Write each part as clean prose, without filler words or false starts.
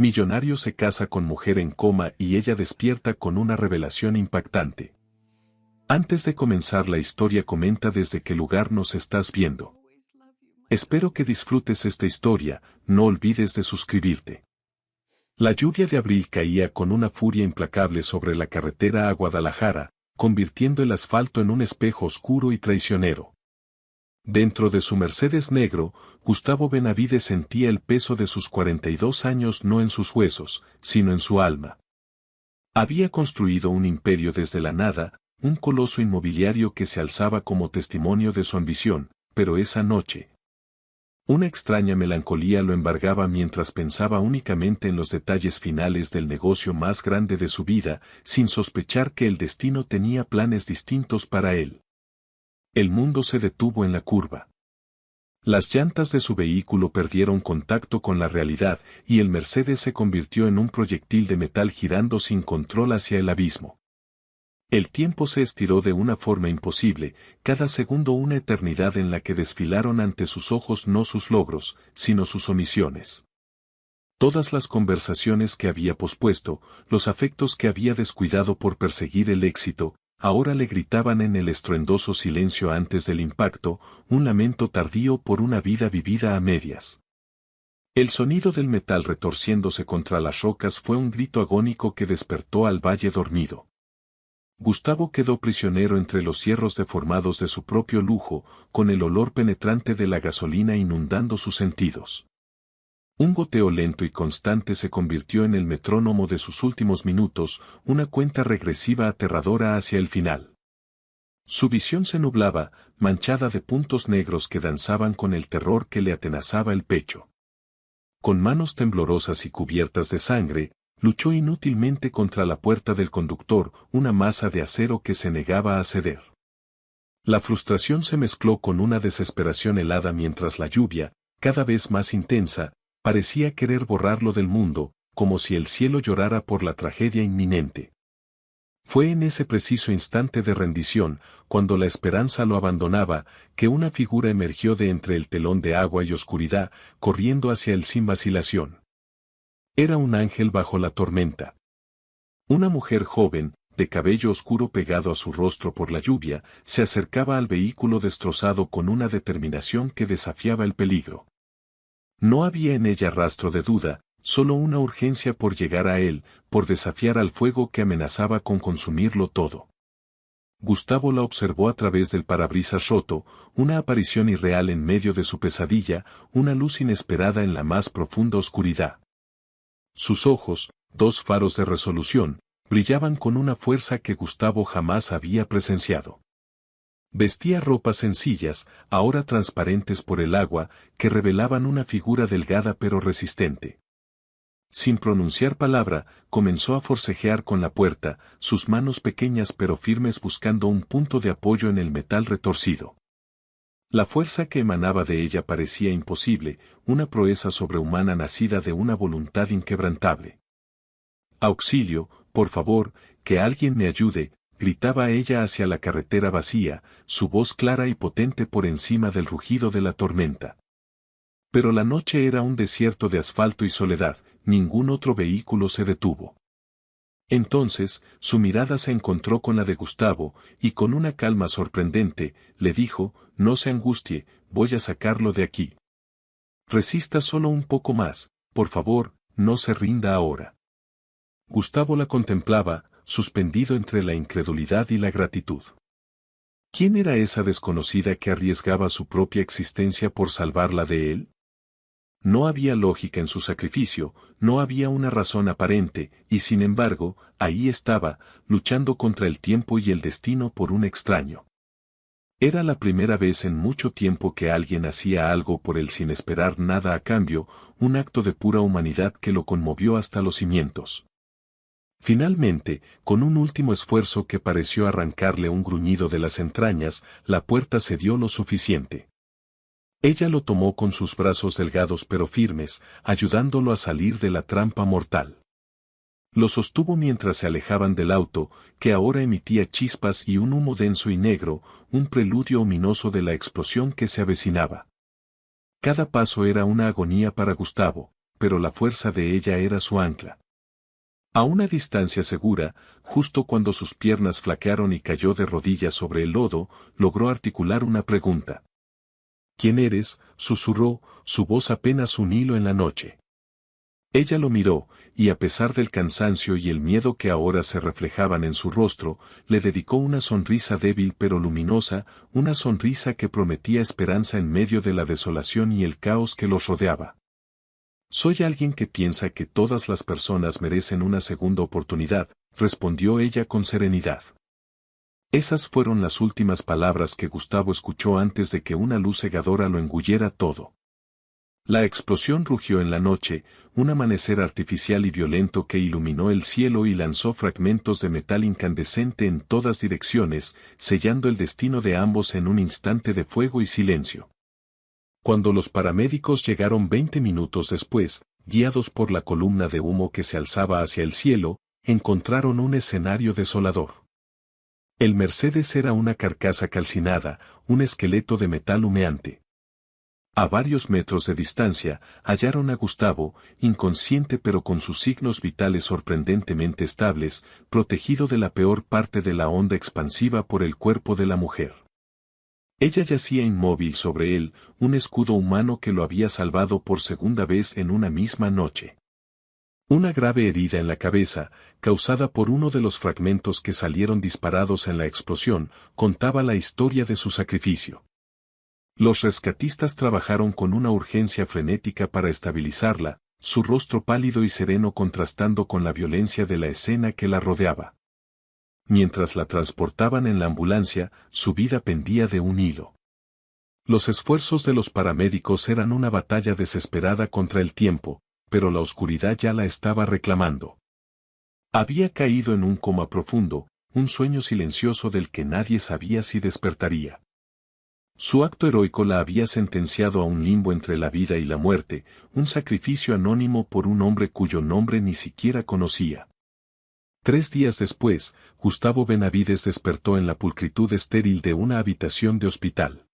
Millonario se casa con mujer en coma y ella despierta con una revelación impactante. Antes de comenzar la historia, comenta desde qué lugar nos estás viendo. Espero que disfrutes esta historia, no olvides de suscribirte. La lluvia de abril caía con una furia implacable sobre la carretera a Guadalajara, convirtiendo el asfalto en un espejo oscuro y traicionero. Dentro de su Mercedes negro, Gustavo Benavides sentía el peso de sus 42 años no en sus huesos, sino en su alma. Había construido un imperio desde la nada, un coloso inmobiliario que se alzaba como testimonio de su ambición, pero esa noche, una extraña melancolía lo embargaba mientras pensaba únicamente en los detalles finales del negocio más grande de su vida, sin sospechar que el destino tenía planes distintos para él. El mundo se detuvo en la curva. Las llantas de su vehículo perdieron contacto con la realidad y el Mercedes se convirtió en un proyectil de metal girando sin control hacia el abismo. El tiempo se estiró de una forma imposible, cada segundo una eternidad en la que desfilaron ante sus ojos no sus logros, sino sus omisiones. Todas las conversaciones que había pospuesto, los afectos que había descuidado por perseguir el éxito, ahora le gritaban en el estruendoso silencio antes del impacto, un lamento tardío por una vida vivida a medias. El sonido del metal retorciéndose contra las rocas fue un grito agónico que despertó al valle dormido. Gustavo quedó prisionero entre los hierros deformados de su propio lujo, con el olor penetrante de la gasolina inundando sus sentidos. Un goteo lento y constante se convirtió en el metrónomo de sus últimos minutos, una cuenta regresiva aterradora hacia el final. Su visión se nublaba, manchada de puntos negros que danzaban con el terror que le atenazaba el pecho. Con manos temblorosas y cubiertas de sangre, luchó inútilmente contra la puerta del conductor, una masa de acero que se negaba a ceder. La frustración se mezcló con una desesperación helada mientras la lluvia, cada vez más intensa, parecía querer borrarlo del mundo, como si el cielo llorara por la tragedia inminente. Fue en ese preciso instante de rendición, cuando la esperanza lo abandonaba, que una figura emergió de entre el telón de agua y oscuridad, corriendo hacia él sin vacilación. Era un ángel bajo la tormenta. Una mujer joven, de cabello oscuro pegado a su rostro por la lluvia, se acercaba al vehículo destrozado con una determinación que desafiaba el peligro. No había en ella rastro de duda, solo una urgencia por llegar a él, por desafiar al fuego que amenazaba con consumirlo todo. Gustavo la observó a través del parabrisas roto, una aparición irreal en medio de su pesadilla, una luz inesperada en la más profunda oscuridad. Sus ojos, dos faros de resolución, brillaban con una fuerza que Gustavo jamás había presenciado. Vestía ropas sencillas, ahora transparentes por el agua, que revelaban una figura delgada pero resistente. Sin pronunciar palabra, comenzó a forcejear con la puerta, sus manos pequeñas pero firmes buscando un punto de apoyo en el metal retorcido. La fuerza que emanaba de ella parecía imposible, una proeza sobrehumana nacida de una voluntad inquebrantable. «Auxilio, por favor, que alguien me ayude», gritaba ella hacia la carretera vacía, su voz clara y potente por encima del rugido de la tormenta. Pero la noche era un desierto de asfalto y soledad, ningún otro vehículo se detuvo. Entonces, su mirada se encontró con la de Gustavo, y con una calma sorprendente, le dijo: «No se angustie, voy a sacarlo de aquí. Resista solo un poco más, por favor, no se rinda ahora». Gustavo la contemplaba, suspendido entre la incredulidad y la gratitud. ¿Quién era esa desconocida que arriesgaba su propia existencia por salvarla de él? No había lógica en su sacrificio, no había una razón aparente, y sin embargo, ahí estaba, luchando contra el tiempo y el destino por un extraño. Era la primera vez en mucho tiempo que alguien hacía algo por él sin esperar nada a cambio, un acto de pura humanidad que lo conmovió hasta los cimientos. Finalmente, con un último esfuerzo que pareció arrancarle un gruñido de las entrañas, la puerta cedió lo suficiente. Ella lo tomó con sus brazos delgados pero firmes, ayudándolo a salir de la trampa mortal. Lo sostuvo mientras se alejaban del auto, que ahora emitía chispas y un humo denso y negro, un preludio ominoso de la explosión que se avecinaba. Cada paso era una agonía para Gustavo, pero la fuerza de ella era su ancla. A una distancia segura, justo cuando sus piernas flaquearon y cayó de rodillas sobre el lodo, logró articular una pregunta. ¿Quién eres?, susurró, su voz apenas un hilo en la noche. Ella lo miró, y a pesar del cansancio y el miedo que ahora se reflejaban en su rostro, le dedicó una sonrisa débil pero luminosa, una sonrisa que prometía esperanza en medio de la desolación y el caos que los rodeaba. Soy alguien que piensa que todas las personas merecen una segunda oportunidad, respondió ella con serenidad. Esas fueron las últimas palabras que Gustavo escuchó antes de que una luz cegadora lo engullera todo. La explosión rugió en la noche, un amanecer artificial y violento que iluminó el cielo y lanzó fragmentos de metal incandescente en todas direcciones, sellando el destino de ambos en un instante de fuego y silencio. Cuando los paramédicos llegaron 20 minutos después, guiados por la columna de humo que se alzaba hacia el cielo, encontraron un escenario desolador. El Mercedes era una carcasa calcinada, un esqueleto de metal humeante. A varios metros de distancia, hallaron a Gustavo, inconsciente pero con sus signos vitales sorprendentemente estables, protegido de la peor parte de la onda expansiva por el cuerpo de la mujer. Ella yacía inmóvil sobre él, un escudo humano que lo había salvado por segunda vez en una misma noche. Una grave herida en la cabeza, causada por uno de los fragmentos que salieron disparados en la explosión, contaba la historia de su sacrificio. Los rescatistas trabajaron con una urgencia frenética para estabilizarla, su rostro pálido y sereno contrastando con la violencia de la escena que la rodeaba. Mientras la transportaban en la ambulancia, su vida pendía de un hilo. Los esfuerzos de los paramédicos eran una batalla desesperada contra el tiempo, pero la oscuridad ya la estaba reclamando. Había caído en un coma profundo, un sueño silencioso del que nadie sabía si despertaría. Su acto heroico la había sentenciado a un limbo entre la vida y la muerte, un sacrificio anónimo por un hombre cuyo nombre ni siquiera conocía. 3 días después, Gustavo Benavides despertó en la pulcritud estéril de una habitación de hospital.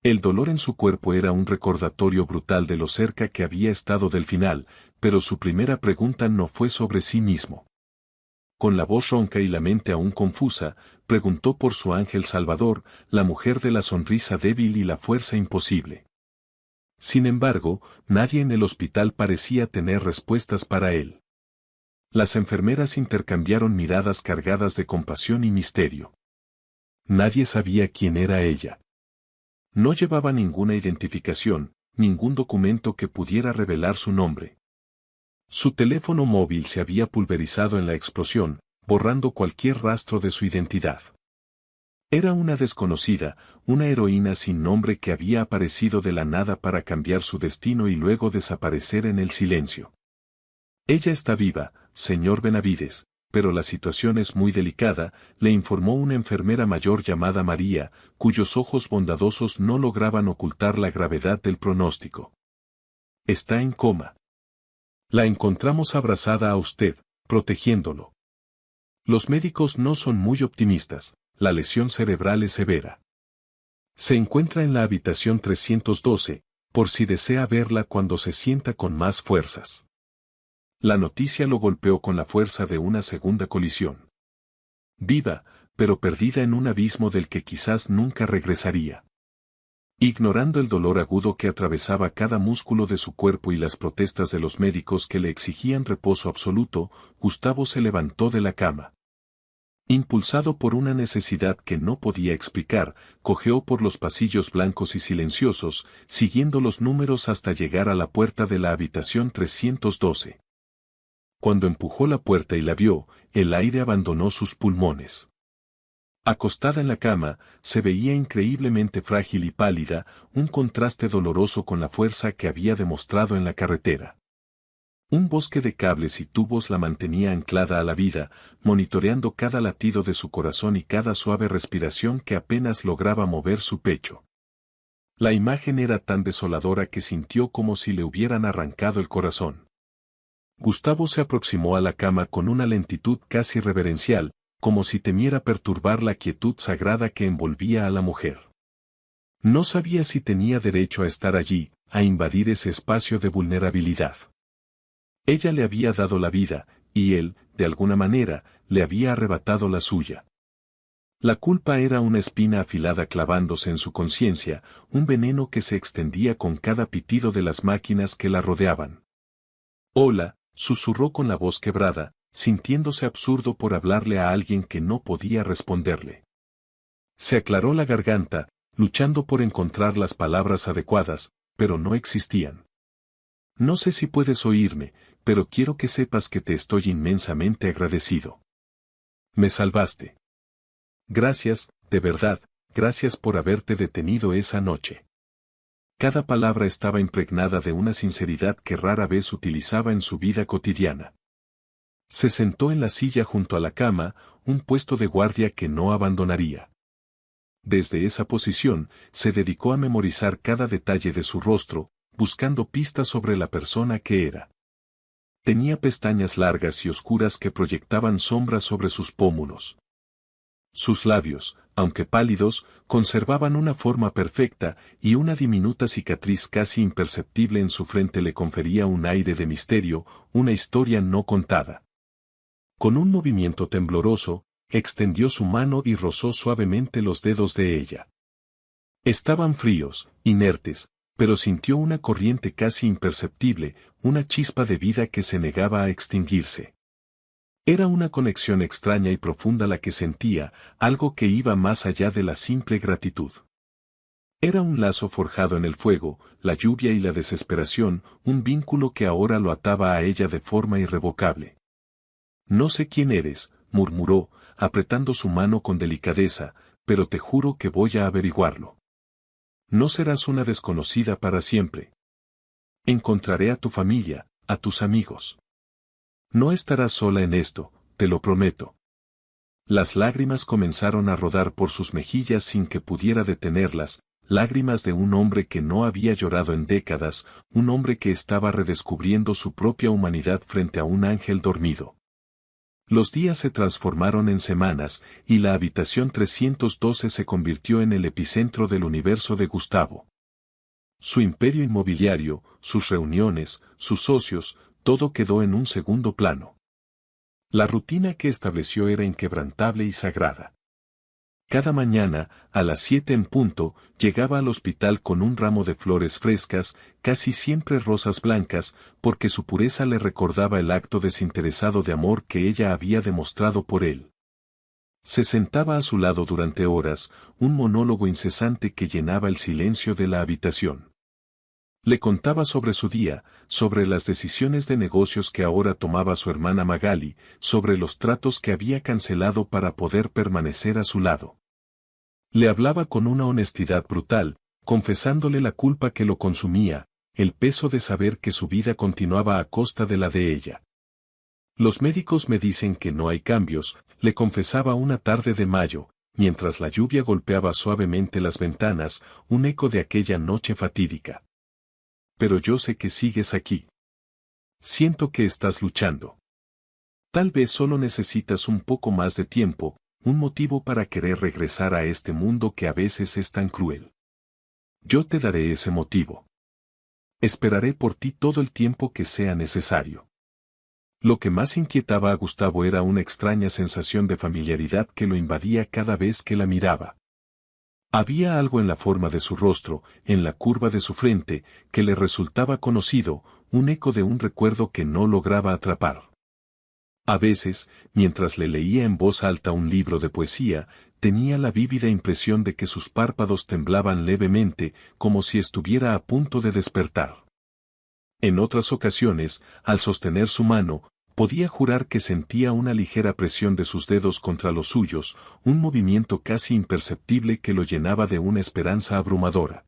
El dolor en su cuerpo era un recordatorio brutal de lo cerca que había estado del final, pero su primera pregunta no fue sobre sí mismo. Con la voz ronca y la mente aún confusa, preguntó por su ángel salvador, la mujer de la sonrisa débil y la fuerza imposible. Sin embargo, nadie en el hospital parecía tener respuestas para él. Las enfermeras intercambiaron miradas cargadas de compasión y misterio. Nadie sabía quién era ella. No llevaba ninguna identificación, ningún documento que pudiera revelar su nombre. Su teléfono móvil se había pulverizado en la explosión, borrando cualquier rastro de su identidad. Era una desconocida, una heroína sin nombre que había aparecido de la nada para cambiar su destino y luego desaparecer en el silencio. Ella está viva, señor Benavides, pero la situación es muy delicada, le informó una enfermera mayor llamada María, cuyos ojos bondadosos no lograban ocultar la gravedad del pronóstico. Está en coma. La encontramos abrazada a usted, protegiéndolo. Los médicos no son muy optimistas, la lesión cerebral es severa. Se encuentra en la habitación 312, por si desea verla cuando se sienta con más fuerzas. La noticia lo golpeó con la fuerza de una segunda colisión. Viva, pero perdida en un abismo del que quizás nunca regresaría. Ignorando el dolor agudo que atravesaba cada músculo de su cuerpo y las protestas de los médicos que le exigían reposo absoluto, Gustavo se levantó de la cama. Impulsado por una necesidad que no podía explicar, cojeó por los pasillos blancos y silenciosos, siguiendo los números hasta llegar a la puerta de la habitación 312. Cuando empujó la puerta y la vio, el aire abandonó sus pulmones. Acostada en la cama, se veía increíblemente frágil y pálida, un contraste doloroso con la fuerza que había demostrado en la carretera. Un bosque de cables y tubos la mantenía anclada a la vida, monitoreando cada latido de su corazón y cada suave respiración que apenas lograba mover su pecho. La imagen era tan desoladora que sintió como si le hubieran arrancado el corazón. Gustavo se aproximó a la cama con una lentitud casi reverencial, como si temiera perturbar la quietud sagrada que envolvía a la mujer. No sabía si tenía derecho a estar allí, a invadir ese espacio de vulnerabilidad. Ella le había dado la vida, y él, de alguna manera, le había arrebatado la suya. La culpa era una espina afilada clavándose en su conciencia, un veneno que se extendía con cada pitido de las máquinas que la rodeaban. Hola, susurró con la voz quebrada, sintiéndose absurdo por hablarle a alguien que no podía responderle. Se aclaró la garganta, luchando por encontrar las palabras adecuadas, pero no existían. No sé si puedes oírme, pero quiero que sepas que te estoy inmensamente agradecido. Me salvaste. Gracias, de verdad, gracias por haberte detenido esa noche. Cada palabra estaba impregnada de una sinceridad que rara vez utilizaba en su vida cotidiana. Se sentó en la silla junto a la cama, un puesto de guardia que no abandonaría. Desde esa posición, se dedicó a memorizar cada detalle de su rostro, buscando pistas sobre la persona que era. Tenía pestañas largas y oscuras que proyectaban sombras sobre sus pómulos. Sus labios, aunque pálidos, conservaban una forma perfecta, y una diminuta cicatriz casi imperceptible en su frente le confería un aire de misterio, una historia no contada. Con un movimiento tembloroso, extendió su mano y rozó suavemente los dedos de ella. Estaban fríos, inertes, pero sintió una corriente casi imperceptible, una chispa de vida que se negaba a extinguirse. Era una conexión extraña y profunda la que sentía, algo que iba más allá de la simple gratitud. Era un lazo forjado en el fuego, la lluvia y la desesperación, un vínculo que ahora lo ataba a ella de forma irrevocable. No sé quién eres, murmuró, apretando su mano con delicadeza, pero te juro que voy a averiguarlo. No serás una desconocida para siempre. Encontraré a tu familia, a tus amigos. No estarás sola en esto, te lo prometo. Las lágrimas comenzaron a rodar por sus mejillas sin que pudiera detenerlas, lágrimas de un hombre que no había llorado en décadas, un hombre que estaba redescubriendo su propia humanidad frente a un ángel dormido. Los días se transformaron en semanas, y la habitación 312 se convirtió en el epicentro del universo de Gustavo. Su imperio inmobiliario, sus reuniones, sus socios, todo quedó en un segundo plano. La rutina que estableció era inquebrantable y sagrada. Cada mañana, a las 7 en punto, llegaba al hospital con un ramo de flores frescas, casi siempre rosas blancas, porque su pureza le recordaba el acto desinteresado de amor que ella había demostrado por él. Se sentaba a su lado durante horas, un monólogo incesante que llenaba el silencio de la habitación. Le contaba sobre su día, sobre las decisiones de negocios que ahora tomaba su hermana Magali, sobre los tratos que había cancelado para poder permanecer a su lado. Le hablaba con una honestidad brutal, confesándole la culpa que lo consumía, el peso de saber que su vida continuaba a costa de la de ella. Los médicos me dicen que no hay cambios, le confesaba una tarde de mayo, mientras la lluvia golpeaba suavemente las ventanas, un eco de aquella noche fatídica. Pero yo sé que sigues aquí. Siento que estás luchando. Tal vez solo necesitas un poco más de tiempo, un motivo para querer regresar a este mundo que a veces es tan cruel. Yo te daré ese motivo. Esperaré por ti todo el tiempo que sea necesario. Lo que más inquietaba a Gustavo era una extraña sensación de familiaridad que lo invadía cada vez que la miraba. Había algo en la forma de su rostro, en la curva de su frente, que le resultaba conocido, un eco de un recuerdo que no lograba atrapar. A veces, mientras le leía en voz alta un libro de poesía, tenía la vívida impresión de que sus párpados temblaban levemente, como si estuviera a punto de despertar. En otras ocasiones, al sostener su mano, podía jurar que sentía una ligera presión de sus dedos contra los suyos, un movimiento casi imperceptible que lo llenaba de una esperanza abrumadora.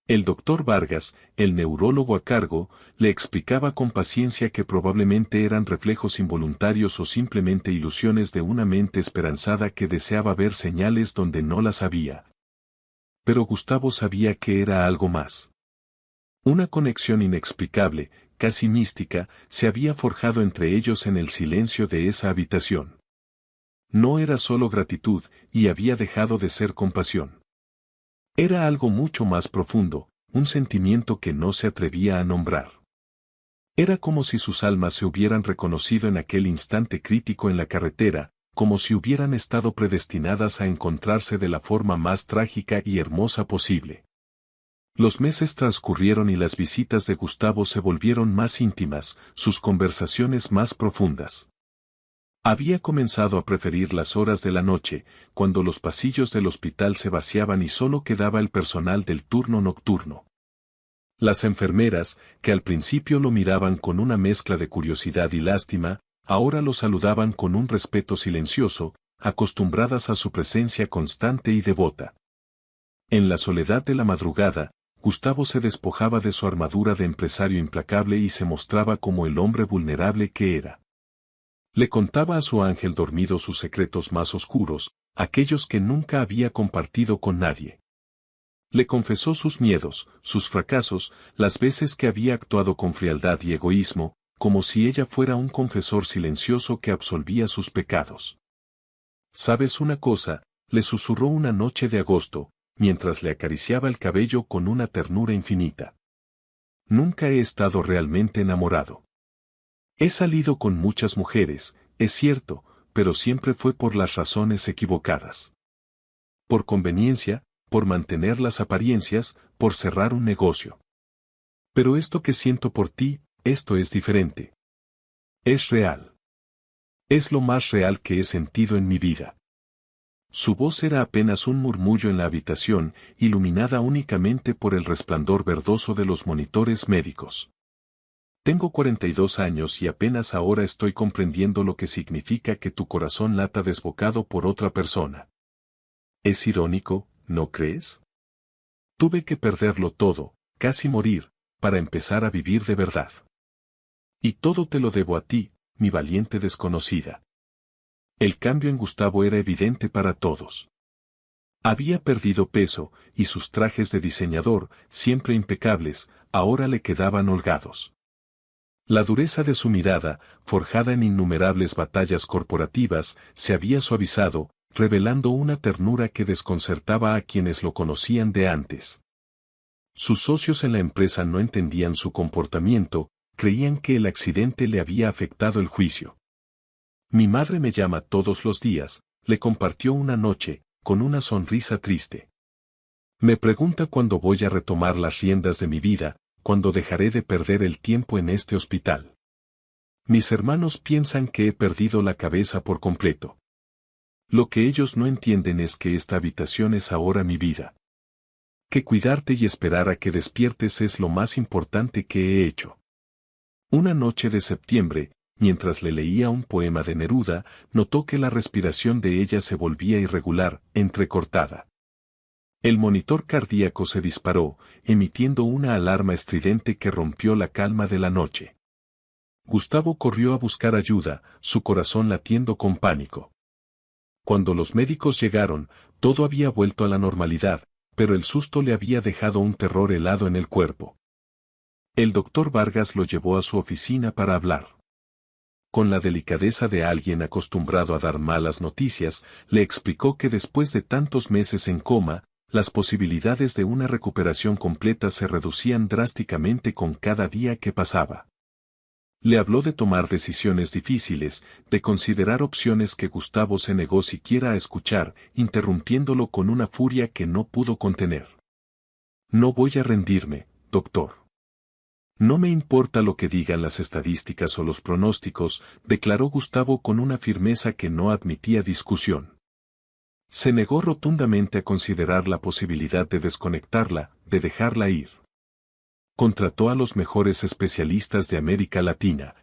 El doctor Vargas, el neurólogo a cargo, le explicaba con paciencia que probablemente eran reflejos involuntarios o simplemente ilusiones de una mente esperanzada que deseaba ver señales donde no las había. Pero Gustavo sabía que era algo más. Una conexión inexplicable, casi mística, se había forjado entre ellos en el silencio de esa habitación. No era solo gratitud, y había dejado de ser compasión. Era algo mucho más profundo, un sentimiento que no se atrevía a nombrar. Era como si sus almas se hubieran reconocido en aquel instante crítico en la carretera, como si hubieran estado predestinadas a encontrarse de la forma más trágica y hermosa posible. Los meses transcurrieron y las visitas de Gustavo se volvieron más íntimas, sus conversaciones más profundas. Había comenzado a preferir las horas de la noche, cuando los pasillos del hospital se vaciaban y solo quedaba el personal del turno nocturno. Las enfermeras, que al principio lo miraban con una mezcla de curiosidad y lástima, ahora lo saludaban con un respeto silencioso, acostumbradas a su presencia constante y devota. En la soledad de la madrugada, Gustavo se despojaba de su armadura de empresario implacable y se mostraba como el hombre vulnerable que era. Le contaba a su ángel dormido sus secretos más oscuros, aquellos que nunca había compartido con nadie. Le confesó sus miedos, sus fracasos, las veces que había actuado con frialdad y egoísmo, como si ella fuera un confesor silencioso que absolvía sus pecados. ¿Sabes una cosa?, le susurró una noche de agosto, mientras le acariciaba el cabello con una ternura infinita. Nunca he estado realmente enamorado. He salido con muchas mujeres, es cierto, pero siempre fue por las razones equivocadas. Por conveniencia, por mantener las apariencias, por cerrar un negocio. Pero esto que siento por ti, esto es diferente. Es real. Es lo más real que he sentido en mi vida. Su voz era apenas un murmullo en la habitación, iluminada únicamente por el resplandor verdoso de los monitores médicos. Tengo 42 años y apenas ahora estoy comprendiendo lo que significa que tu corazón lata desbocado por otra persona. Es irónico, ¿no crees? Tuve que perderlo todo, casi morir, para empezar a vivir de verdad. Y todo te lo debo a ti, mi valiente desconocida. El cambio en Gustavo era evidente para todos. Había perdido peso, y sus trajes de diseñador, siempre impecables, ahora le quedaban holgados. La dureza de su mirada, forjada en innumerables batallas corporativas, se había suavizado, revelando una ternura que desconcertaba a quienes lo conocían de antes. Sus socios en la empresa no entendían su comportamiento, creían que el accidente le había afectado el juicio. Mi madre me llama todos los días, le compartió una noche, con una sonrisa triste. Me pregunta cuándo voy a retomar las riendas de mi vida, cuándo dejaré de perder el tiempo en este hospital. Mis hermanos piensan que he perdido la cabeza por completo. Lo que ellos no entienden es que esta habitación es ahora mi vida. Que cuidarte y esperar a que despiertes es lo más importante que he hecho. Una noche de septiembre, mientras le leía un poema de Neruda, notó que la respiración de ella se volvía irregular, entrecortada. El monitor cardíaco se disparó, emitiendo una alarma estridente que rompió la calma de la noche. Gustavo corrió a buscar ayuda, su corazón latiendo con pánico. Cuando los médicos llegaron, todo había vuelto a la normalidad, pero el susto le había dejado un terror helado en el cuerpo. El doctor Vargas lo llevó a su oficina para hablar. Con la delicadeza de alguien acostumbrado a dar malas noticias, le explicó que después de tantos meses en coma, las posibilidades de una recuperación completa se reducían drásticamente con cada día que pasaba. Le habló de tomar decisiones difíciles, de considerar opciones que Gustavo se negó siquiera a escuchar, interrumpiéndolo con una furia que no pudo contener. No voy a rendirme, doctor. No me importa lo que digan las estadísticas o los pronósticos, declaró Gustavo con una firmeza que no admitía discusión. Se negó rotundamente a considerar la posibilidad de desconectarla, de dejarla ir. Contrató a los mejores especialistas de América Latina.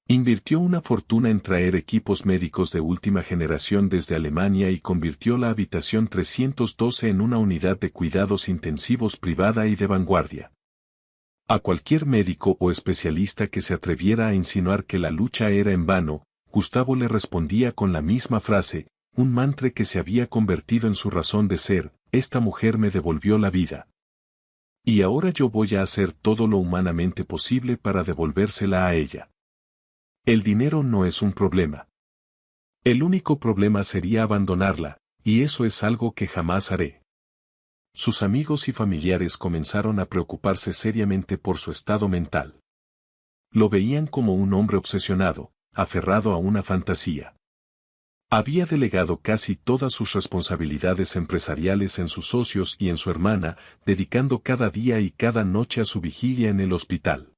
Invirtió una fortuna en traer equipos médicos de última generación desde Alemania y convirtió la habitación 312 en una unidad de cuidados intensivos privada y de vanguardia. A cualquier médico o especialista que se atreviera a insinuar que la lucha era en vano, Gustavo le respondía con la misma frase, un mantra que se había convertido en su razón de ser: esta mujer me devolvió la vida. Y ahora yo voy a hacer todo lo humanamente posible para devolvérsela a ella. El dinero no es un problema. El único problema sería abandonarla, y eso es algo que jamás haré. Sus amigos y familiares comenzaron a preocuparse seriamente por su estado mental. Lo veían como un hombre obsesionado, aferrado a una fantasía. Había delegado casi todas sus responsabilidades empresariales en sus socios y en su hermana, dedicando cada día y cada noche a su vigilia en el hospital.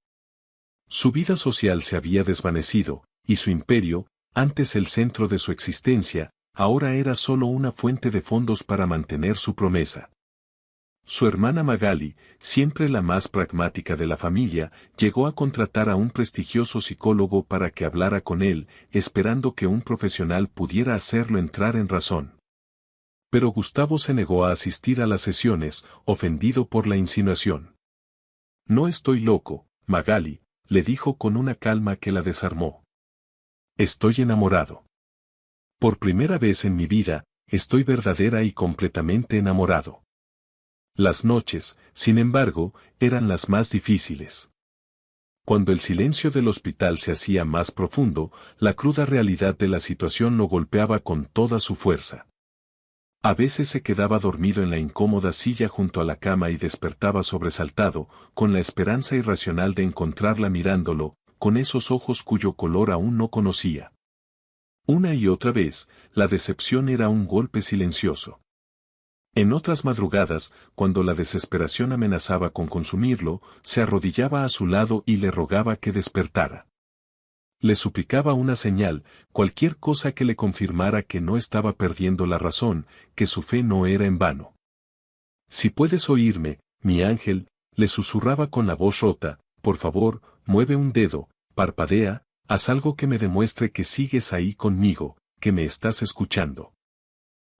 Su vida social se había desvanecido, y su imperio, antes el centro de su existencia, ahora era solo una fuente de fondos para mantener su promesa. Su hermana Magali, siempre la más pragmática de la familia, llegó a contratar a un prestigioso psicólogo para que hablara con él, esperando que un profesional pudiera hacerlo entrar en razón. Pero Gustavo se negó a asistir a las sesiones, ofendido por la insinuación. «No estoy loco, Magali», le dijo con una calma que la desarmó. «Estoy enamorado. Por primera vez en mi vida, estoy verdadera y completamente enamorado». Las noches, sin embargo, eran las más difíciles. Cuando el silencio del hospital se hacía más profundo, la cruda realidad de la situación lo golpeaba con toda su fuerza. A veces se quedaba dormido en la incómoda silla junto a la cama y despertaba sobresaltado, con la esperanza irracional de encontrarla mirándolo, con esos ojos cuyo color aún no conocía. Una y otra vez, la decepción era un golpe silencioso. En otras madrugadas, cuando la desesperación amenazaba con consumirlo, se arrodillaba a su lado y le rogaba que despertara. Le suplicaba una señal, cualquier cosa que le confirmara que no estaba perdiendo la razón, que su fe no era en vano. «Si puedes oírme, mi ángel», le susurraba con la voz rota, «por favor, mueve un dedo, parpadea, haz algo que me demuestre que sigues ahí conmigo, que me estás escuchando».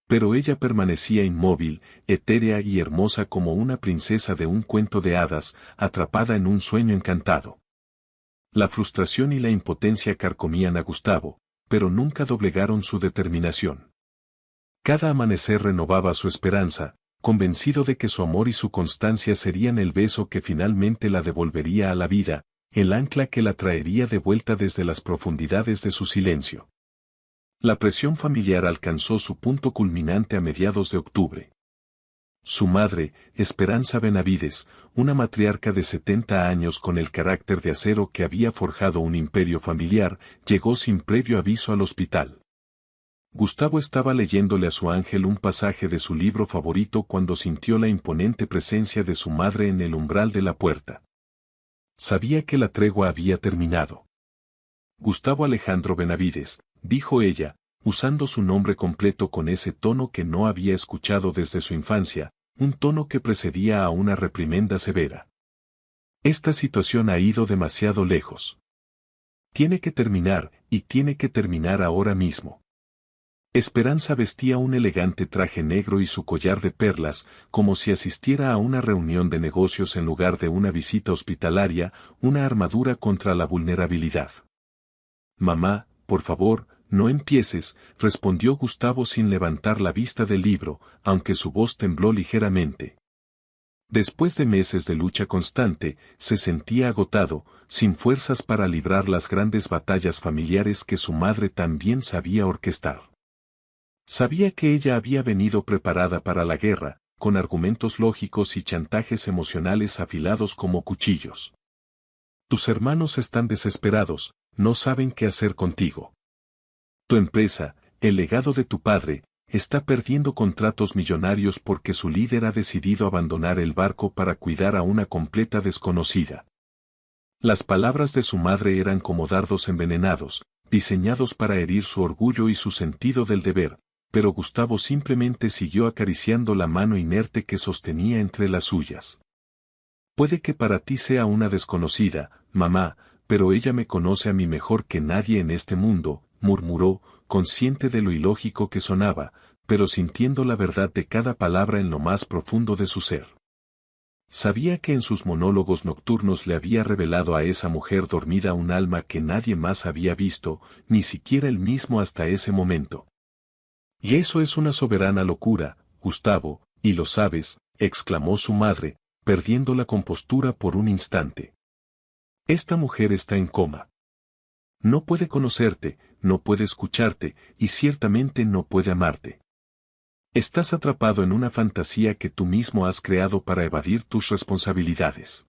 Pero ella permanecía inmóvil, etérea y hermosa como una princesa de un cuento de hadas, atrapada en un sueño encantado. La frustración y la impotencia carcomían a Gustavo, pero nunca doblegaron su determinación. Cada amanecer renovaba su esperanza, convencido de que su amor y su constancia serían el beso que finalmente la devolvería a la vida, el ancla que la traería de vuelta desde las profundidades de su silencio. La presión familiar alcanzó su punto culminante a mediados de octubre. Su madre, Esperanza Benavides, una matriarca de 70 años con el carácter de acero que había forjado un imperio familiar, llegó sin previo aviso al hospital. Gustavo estaba leyéndole a su ángel un pasaje de su libro favorito cuando sintió la imponente presencia de su madre en el umbral de la puerta. Sabía que la tregua había terminado. «Gustavo Alejandro Benavides», dijo ella, usando su nombre completo con ese tono que no había escuchado desde su infancia, un tono que precedía a una reprimenda severa. «Esta situación ha ido demasiado lejos. Tiene que terminar, y tiene que terminar ahora mismo». Esperanza vestía un elegante traje negro y su collar de perlas, como si asistiera a una reunión de negocios en lugar de una visita hospitalaria, una armadura contra la vulnerabilidad. «Mamá, por favor, no empieces», respondió Gustavo sin levantar la vista del libro, aunque su voz tembló ligeramente. Después de meses de lucha constante, se sentía agotado, sin fuerzas para librar las grandes batallas familiares que su madre también sabía orquestar. Sabía que ella había venido preparada para la guerra, con argumentos lógicos y chantajes emocionales afilados como cuchillos. «Tus hermanos están desesperados, no saben qué hacer contigo. Tu empresa, el legado de tu padre, está perdiendo contratos millonarios porque su líder ha decidido abandonar el barco para cuidar a una completa desconocida». Las palabras de su madre eran como dardos envenenados, diseñados para herir su orgullo y su sentido del deber, pero Gustavo simplemente siguió acariciando la mano inerte que sostenía entre las suyas. «Puede que para ti sea una desconocida, mamá, pero ella me conoce a mí mejor que nadie en este mundo», murmuró, consciente de lo ilógico que sonaba, pero sintiendo la verdad de cada palabra en lo más profundo de su ser. Sabía que en sus monólogos nocturnos le había revelado a esa mujer dormida un alma que nadie más había visto, ni siquiera él mismo hasta ese momento. «Y eso es una soberana locura, Gustavo, y lo sabes», exclamó su madre, perdiendo la compostura por un instante. «Esta mujer está en coma. No puede conocerte, no puede escucharte, y ciertamente no puede amarte. Estás atrapado en una fantasía que tú mismo has creado para evadir tus responsabilidades.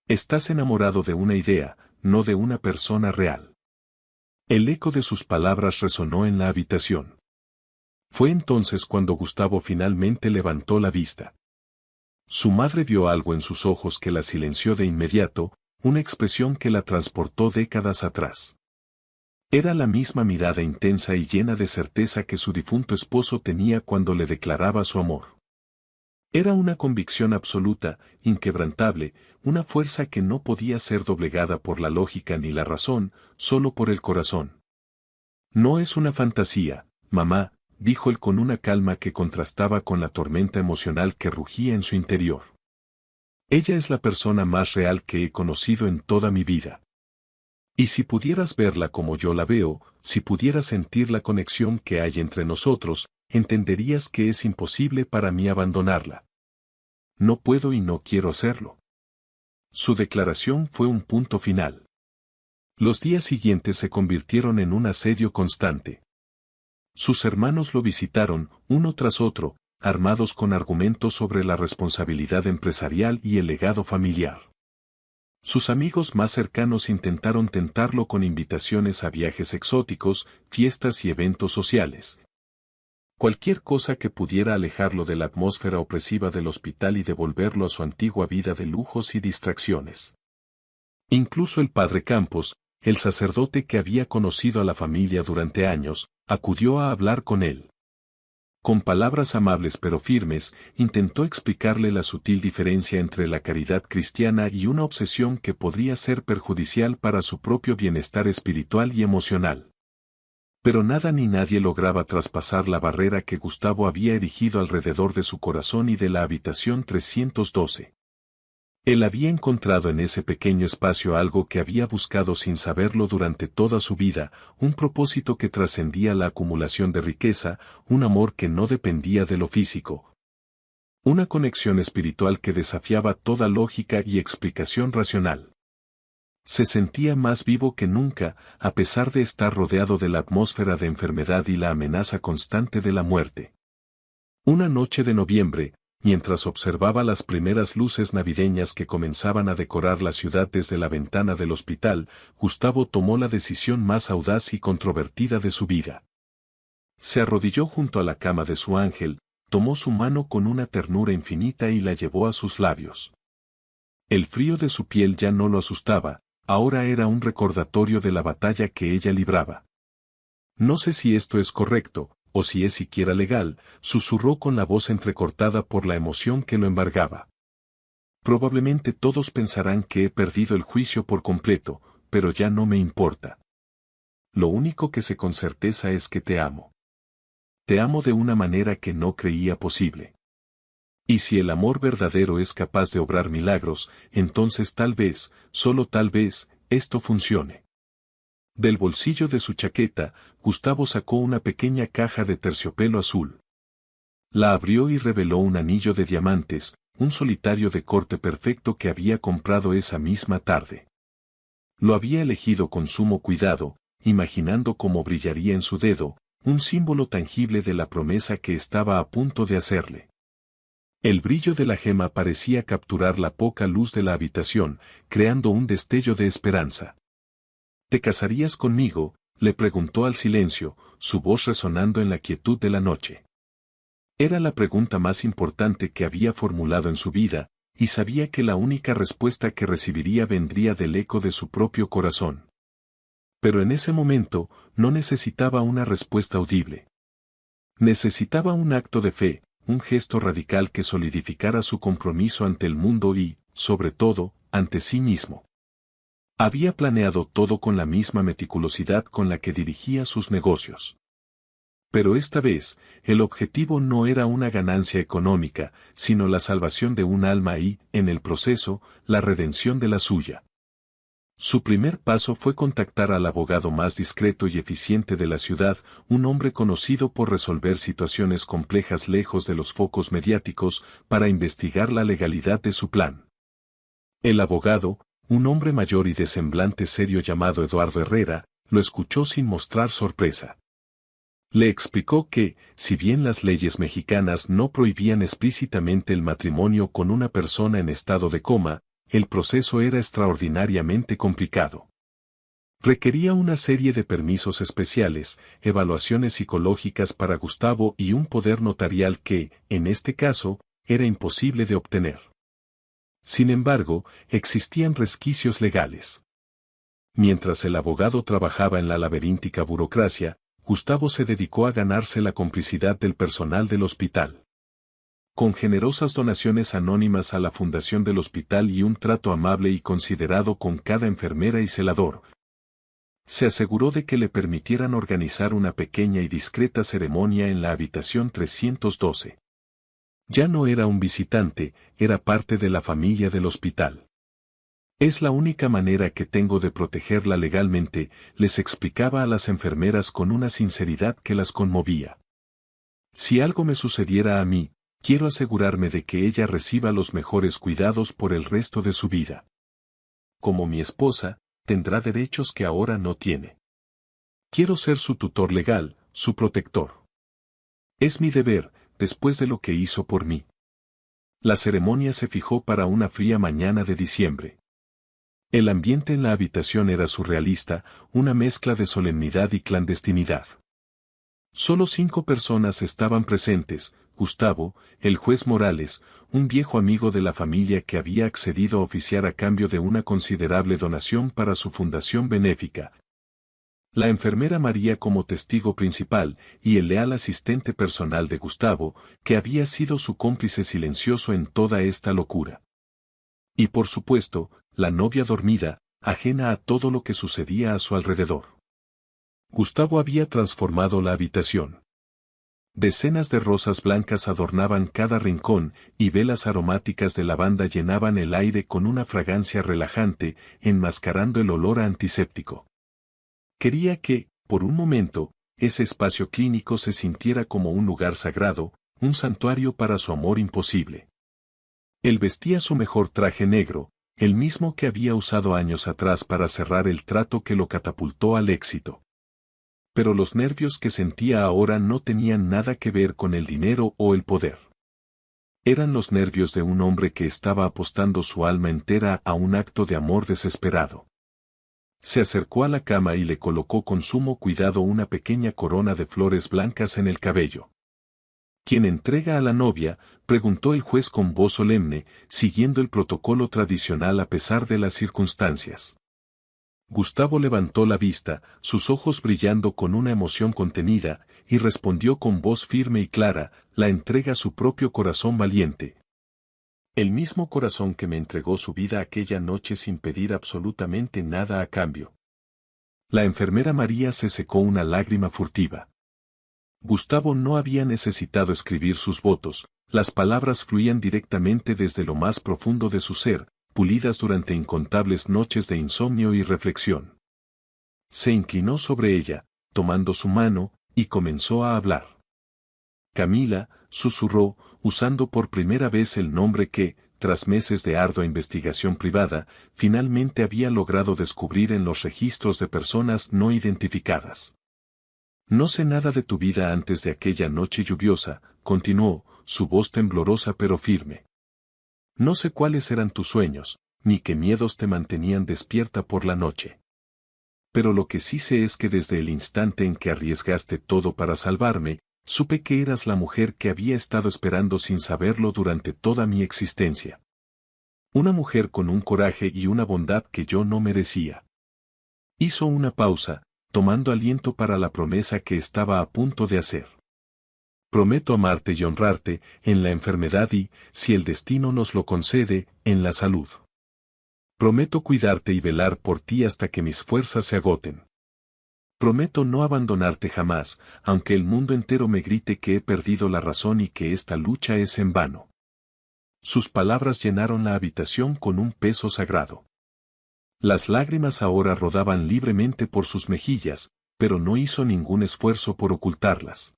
Estás enamorado de una idea, no de una persona real. El eco de sus palabras resonó en la habitación. Fue entonces cuando Gustavo finalmente levantó la vista. Su madre vio algo en sus ojos que la silenció de inmediato, una expresión que la transportó décadas atrás. Era la misma mirada intensa y llena de certeza que su difunto esposo tenía cuando le declaraba su amor. Era una convicción absoluta, inquebrantable, una fuerza que no podía ser doblegada por la lógica ni la razón, solo por el corazón. No es una fantasía, mamá, dijo él con una calma que contrastaba con la tormenta emocional que rugía en su interior. Ella es la persona más real que he conocido en toda mi vida. Y si pudieras verla como yo la veo, si pudieras sentir la conexión que hay entre nosotros, entenderías que es imposible para mí abandonarla. No puedo y no quiero hacerlo. Su declaración fue un punto final. Los días siguientes se convirtieron en un asedio constante. Sus hermanos lo visitaron, uno tras otro, armados con argumentos sobre la responsabilidad empresarial y el legado familiar. Sus amigos más cercanos intentaron tentarlo con invitaciones a viajes exóticos, fiestas y eventos sociales. Cualquier cosa que pudiera alejarlo de la atmósfera opresiva del hospital y devolverlo a su antigua vida de lujos y distracciones. Incluso el padre Campos, el sacerdote que había conocido a la familia durante años, acudió a hablar con él. Con palabras amables pero firmes, intentó explicarle la sutil diferencia entre la caridad cristiana y una obsesión que podría ser perjudicial para su propio bienestar espiritual y emocional. Pero nada ni nadie lograba traspasar la barrera que Gustavo había erigido alrededor de su corazón y de la habitación 312. Él había encontrado en ese pequeño espacio algo que había buscado sin saberlo durante toda su vida, un propósito que trascendía la acumulación de riqueza, un amor que no dependía de lo físico. Una conexión espiritual que desafiaba toda lógica y explicación racional. Se sentía más vivo que nunca, a pesar de estar rodeado de la atmósfera de enfermedad y la amenaza constante de la muerte. Una noche de noviembre, mientras observaba las primeras luces navideñas que comenzaban a decorar la ciudad desde la ventana del hospital, Gustavo tomó la decisión más audaz y controvertida de su vida. Se arrodilló junto a la cama de su ángel, tomó su mano con una ternura infinita y la llevó a sus labios. El frío de su piel ya no lo asustaba, ahora era un recordatorio de la batalla que ella libraba. No sé si esto es correcto, o si es siquiera legal, susurró con la voz entrecortada por la emoción que lo embargaba. Probablemente todos pensarán que he perdido el juicio por completo, pero ya no me importa. Lo único que sé con certeza es que te amo. Te amo de una manera que no creía posible. Y si el amor verdadero es capaz de obrar milagros, entonces tal vez, solo tal vez, esto funcione. Del bolsillo de su chaqueta, Gustavo sacó una pequeña caja de terciopelo azul. La abrió y reveló un anillo de diamantes, un solitario de corte perfecto que había comprado esa misma tarde. Lo había elegido con sumo cuidado, imaginando cómo brillaría en su dedo, un símbolo tangible de la promesa que estaba a punto de hacerle. El brillo de la gema parecía capturar la poca luz de la habitación, creando un destello de esperanza. ¿Te casarías conmigo?, le preguntó al silencio, su voz resonando en la quietud de la noche. Era la pregunta más importante que había formulado en su vida, y sabía que la única respuesta que recibiría vendría del eco de su propio corazón. Pero en ese momento, no necesitaba una respuesta audible. Necesitaba un acto de fe, un gesto radical que solidificara su compromiso ante el mundo y, sobre todo, ante sí mismo. Había planeado todo con la misma meticulosidad con la que dirigía sus negocios. Pero esta vez, el objetivo no era una ganancia económica, sino la salvación de un alma y, en el proceso, la redención de la suya. Su primer paso fue contactar al abogado más discreto y eficiente de la ciudad, un hombre conocido por resolver situaciones complejas lejos de los focos mediáticos, para investigar la legalidad de su plan. El abogado, un hombre mayor y de semblante serio llamado Eduardo Herrera, lo escuchó sin mostrar sorpresa. Le explicó que, si bien las leyes mexicanas no prohibían explícitamente el matrimonio con una persona en estado de coma, el proceso era extraordinariamente complicado. Requería una serie de permisos especiales, evaluaciones psicológicas para Gustavo y un poder notarial que, en este caso, era imposible de obtener. Sin embargo, existían resquicios legales. Mientras el abogado trabajaba en la laberíntica burocracia, Gustavo se dedicó a ganarse la complicidad del personal del hospital. Con generosas donaciones anónimas a la fundación del hospital y un trato amable y considerado con cada enfermera y celador, se aseguró de que le permitieran organizar una pequeña y discreta ceremonia en la habitación 312. Ya no era un visitante, era parte de la familia del hospital. Es la única manera que tengo de protegerla legalmente, les explicaba a las enfermeras con una sinceridad que las conmovía. Si algo me sucediera a mí, quiero asegurarme de que ella reciba los mejores cuidados por el resto de su vida. Como mi esposa, tendrá derechos que ahora no tiene. Quiero ser su tutor legal, su protector. Es mi deber, después de lo que hizo por mí. La ceremonia se fijó para una fría mañana de diciembre. El ambiente en la habitación era surrealista, una mezcla de solemnidad y clandestinidad. Solo 5 personas estaban presentes: Gustavo, el juez Morales, un viejo amigo de la familia que había accedido a oficiar a cambio de una considerable donación para su fundación benéfica, la enfermera María como testigo principal, y el leal asistente personal de Gustavo, que había sido su cómplice silencioso en toda esta locura. Y por supuesto, la novia dormida, ajena a todo lo que sucedía a su alrededor. Gustavo había transformado la habitación. Decenas de rosas blancas adornaban cada rincón, y velas aromáticas de lavanda llenaban el aire con una fragancia relajante, enmascarando el olor a antiséptico. Quería que, por un momento, ese espacio clínico se sintiera como un lugar sagrado, un santuario para su amor imposible. Él vestía su mejor traje negro, el mismo que había usado años atrás para cerrar el trato que lo catapultó al éxito. Pero los nervios que sentía ahora no tenían nada que ver con el dinero o el poder. Eran los nervios de un hombre que estaba apostando su alma entera a un acto de amor desesperado. Se acercó a la cama y le colocó con sumo cuidado una pequeña corona de flores blancas en el cabello. ¿Quién entrega a la novia?, preguntó el juez con voz solemne, siguiendo el protocolo tradicional a pesar de las circunstancias. Gustavo levantó la vista, sus ojos brillando con una emoción contenida, y respondió con voz firme y clara: la entrega a su propio corazón valiente. El mismo corazón que me entregó su vida aquella noche sin pedir absolutamente nada a cambio. La enfermera María se secó una lágrima furtiva. Gustavo no había necesitado escribir sus votos, las palabras fluían directamente desde lo más profundo de su ser, pulidas durante incontables noches de insomnio y reflexión. Se inclinó sobre ella, tomando su mano, y comenzó a hablar. Camila, susurró, usando por primera vez el nombre que, tras meses de ardua investigación privada, finalmente había logrado descubrir en los registros de personas no identificadas. No sé nada de tu vida antes de aquella noche lluviosa, continuó, su voz temblorosa pero firme. No sé cuáles eran tus sueños, ni qué miedos te mantenían despierta por la noche. Pero lo que sí sé es que desde el instante en que arriesgaste todo para salvarme, supe que eras la mujer que había estado esperando sin saberlo durante toda mi existencia. Una mujer con un coraje y una bondad que yo no merecía. Hizo una pausa, tomando aliento para la promesa que estaba a punto de hacer. Prometo amarte y honrarte, en la enfermedad y, si el destino nos lo concede, en la salud. Prometo cuidarte y velar por ti hasta que mis fuerzas se agoten. Prometo no abandonarte jamás, aunque el mundo entero me grite que he perdido la razón y que esta lucha es en vano. Sus palabras llenaron la habitación con un peso sagrado. Las lágrimas ahora rodaban libremente por sus mejillas, pero no hizo ningún esfuerzo por ocultarlas.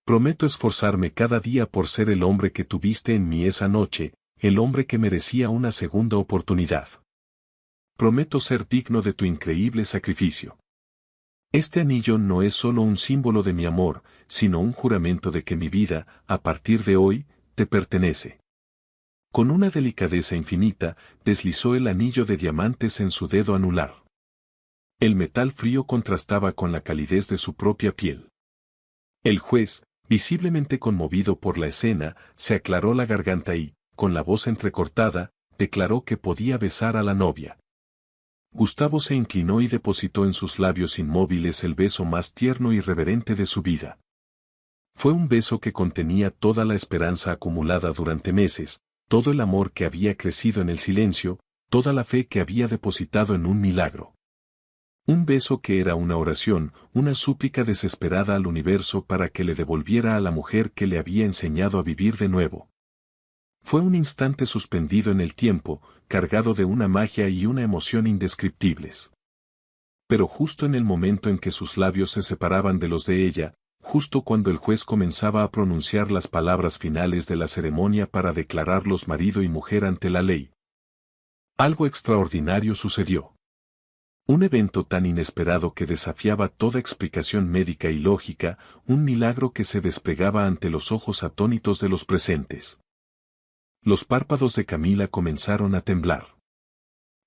Prometo esforzarme cada día por ser el hombre que tuviste en mí esa noche, el hombre que merecía una segunda oportunidad. Prometo ser digno de tu increíble sacrificio. Este anillo no es solo un símbolo de mi amor, sino un juramento de que mi vida, a partir de hoy, te pertenece. Con una delicadeza infinita, deslizó el anillo de diamantes en su dedo anular. El metal frío contrastaba con la calidez de su propia piel. El juez, visiblemente conmovido por la escena, se aclaró la garganta y, con la voz entrecortada, declaró que podía besar a la novia. Gustavo se inclinó y depositó en sus labios inmóviles el beso más tierno y reverente de su vida. Fue un beso que contenía toda la esperanza acumulada durante meses, todo el amor que había crecido en el silencio, toda la fe que había depositado en un milagro. Un beso que era una oración, una súplica desesperada al universo para que le devolviera a la mujer que le había enseñado a vivir de nuevo. Fue un instante suspendido en el tiempo, cargado de una magia y una emoción indescriptibles. Pero justo en el momento en que sus labios se separaban de los de ella, justo cuando el juez comenzaba a pronunciar las palabras finales de la ceremonia para declararlos marido y mujer ante la ley, algo extraordinario sucedió. Un evento tan inesperado que desafiaba toda explicación médica y lógica, un milagro que se desplegaba ante los ojos atónitos de los presentes. Los párpados de Camila comenzaron a temblar.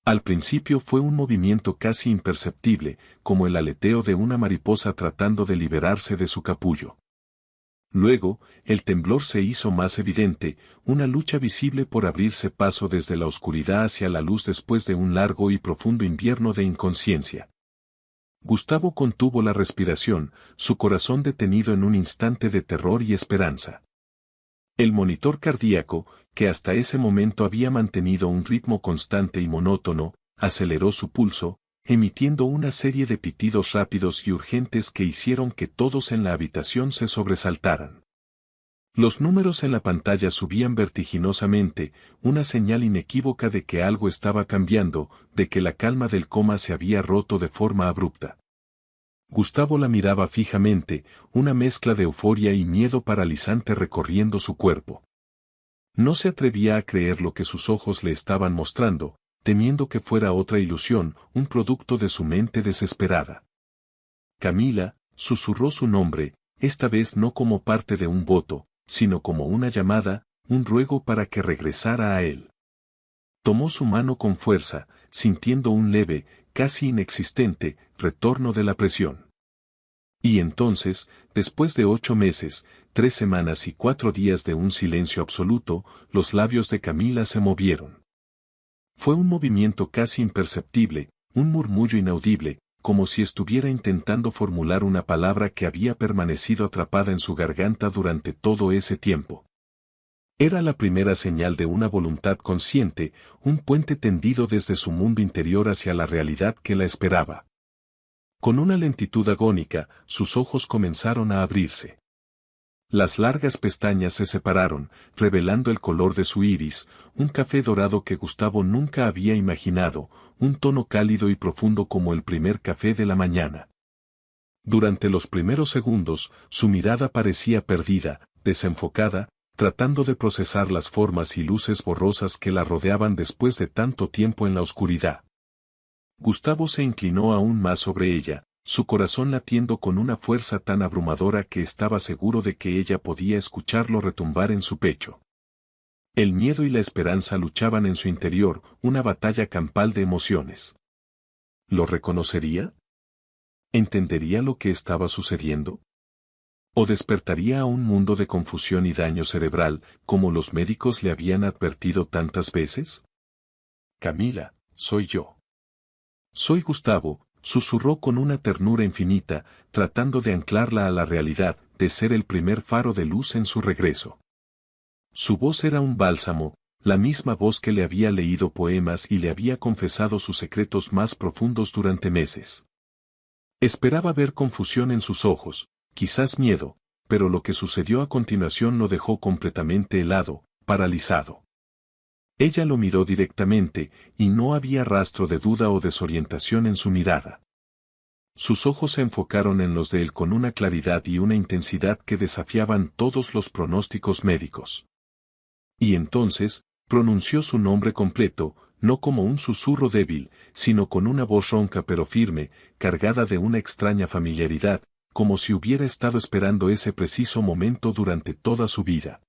Al principio fue un movimiento casi imperceptible, como el aleteo de una mariposa tratando de liberarse de su capullo. Luego, el temblor se hizo más evidente, una lucha visible por abrirse paso desde la oscuridad hacia la luz después de un largo y profundo invierno de inconsciencia. Gustavo contuvo la respiración, su corazón detenido en un instante de terror y esperanza. El monitor cardíaco, que hasta ese momento había mantenido un ritmo constante y monótono, aceleró su pulso, emitiendo una serie de pitidos rápidos y urgentes que hicieron que todos en la habitación se sobresaltaran. Los números en la pantalla subían vertiginosamente, una señal inequívoca de que algo estaba cambiando, de que la calma del coma se había roto de forma abrupta. Gustavo la miraba fijamente, una mezcla de euforia y miedo paralizante recorriendo su cuerpo. No se atrevía a creer lo que sus ojos le estaban mostrando, temiendo que fuera otra ilusión, un producto de su mente desesperada. Camila, susurró su nombre, esta vez no como parte de un voto, sino como una llamada, un ruego para que regresara a él. Tomó su mano con fuerza, sintiendo un leve, casi inexistente, retorno de la presión. Y entonces, después de 8 meses, 3 semanas y 4 días de un silencio absoluto, los labios de Camila se movieron. Fue un movimiento casi imperceptible, un murmullo inaudible, como si estuviera intentando formular una palabra que había permanecido atrapada en su garganta durante todo ese tiempo. Era la primera señal de una voluntad consciente, un puente tendido desde su mundo interior hacia la realidad que la esperaba. Con una lentitud agónica, sus ojos comenzaron a abrirse. Las largas pestañas se separaron, revelando el color de su iris, un café dorado que Gustavo nunca había imaginado, un tono cálido y profundo como el primer café de la mañana. Durante los primeros segundos, su mirada parecía perdida, desenfocada, tratando de procesar las formas y luces borrosas que la rodeaban después de tanto tiempo en la oscuridad. Gustavo se inclinó aún más sobre ella, su corazón latiendo con una fuerza tan abrumadora que estaba seguro de que ella podía escucharlo retumbar en su pecho. El miedo y la esperanza luchaban en su interior, una batalla campal de emociones. ¿Lo reconocería? ¿Entendería lo que estaba sucediendo? ¿O despertaría a un mundo de confusión y daño cerebral, como los médicos le habían advertido tantas veces? Camila, soy yo. Soy Gustavo, susurró con una ternura infinita, tratando de anclarla a la realidad, de ser el primer faro de luz en su regreso. Su voz era un bálsamo, la misma voz que le había leído poemas y le había confesado sus secretos más profundos durante meses. Esperaba ver confusión en sus ojos, quizás miedo, pero lo que sucedió a continuación lo dejó completamente helado, paralizado. Ella lo miró directamente, y no había rastro de duda o desorientación en su mirada. Sus ojos se enfocaron en los de él con una claridad y una intensidad que desafiaban todos los pronósticos médicos. Y entonces, pronunció su nombre completo, no como un susurro débil, sino con una voz ronca pero firme, cargada de una extraña familiaridad, como si hubiera estado esperando ese preciso momento durante toda su vida.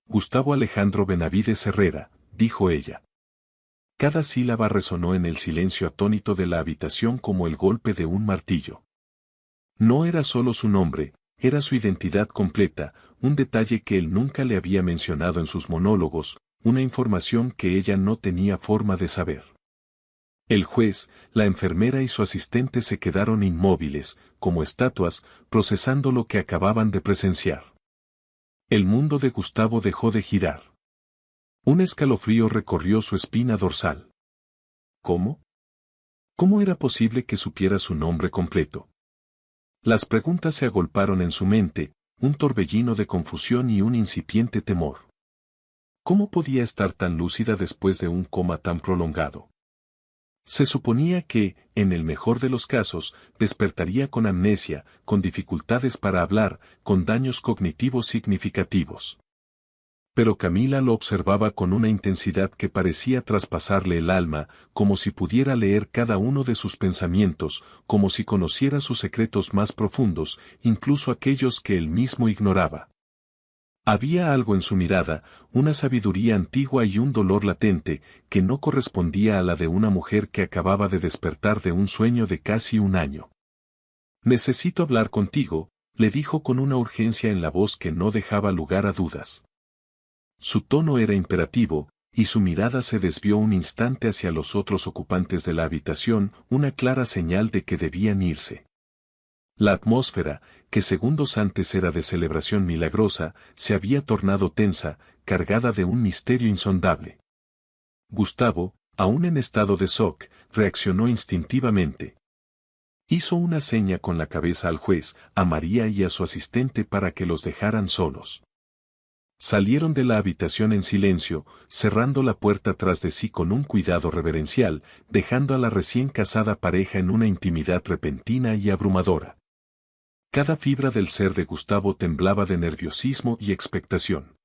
Gustavo Alejandro Benavides Herrera, dijo ella. Cada sílaba resonó en el silencio atónito de la habitación como el golpe de un martillo. No era solo su nombre, era su identidad completa, un detalle que él nunca le había mencionado en sus monólogos, una información que ella no tenía forma de saber. El juez, la enfermera y su asistente se quedaron inmóviles, como estatuas, procesando lo que acababan de presenciar. El mundo de Gustavo dejó de girar. Un escalofrío recorrió su espina dorsal. ¿Cómo? ¿Cómo era posible que supiera su nombre completo? Las preguntas se agolparon en su mente, un torbellino de confusión y un incipiente temor. ¿Cómo podía estar tan lúcida después de un coma tan prolongado? Se suponía que, en el mejor de los casos, despertaría con amnesia, con dificultades para hablar, con daños cognitivos significativos. Pero Camila lo observaba con una intensidad que parecía traspasarle el alma, como si pudiera leer cada uno de sus pensamientos, como si conociera sus secretos más profundos, incluso aquellos que él mismo ignoraba. Había algo en su mirada, una sabiduría antigua y un dolor latente, que no correspondía a la de una mujer que acababa de despertar de un sueño de casi un año. «Necesito hablar contigo», le dijo con una urgencia en la voz que no dejaba lugar a dudas. Su tono era imperativo, y su mirada se desvió un instante hacia los otros ocupantes de la habitación, una clara señal de que debían irse. La atmósfera, que segundos antes era de celebración milagrosa, se había tornado tensa, cargada de un misterio insondable. Gustavo, aún en estado de shock, reaccionó instintivamente. Hizo una seña con la cabeza al juez, a María y a su asistente para que los dejaran solos. Salieron de la habitación en silencio, cerrando la puerta tras de sí con un cuidado reverencial, dejando a la recién casada pareja en una intimidad repentina y abrumadora. Cada fibra del ser de Gustavo temblaba de nerviosismo y expectación.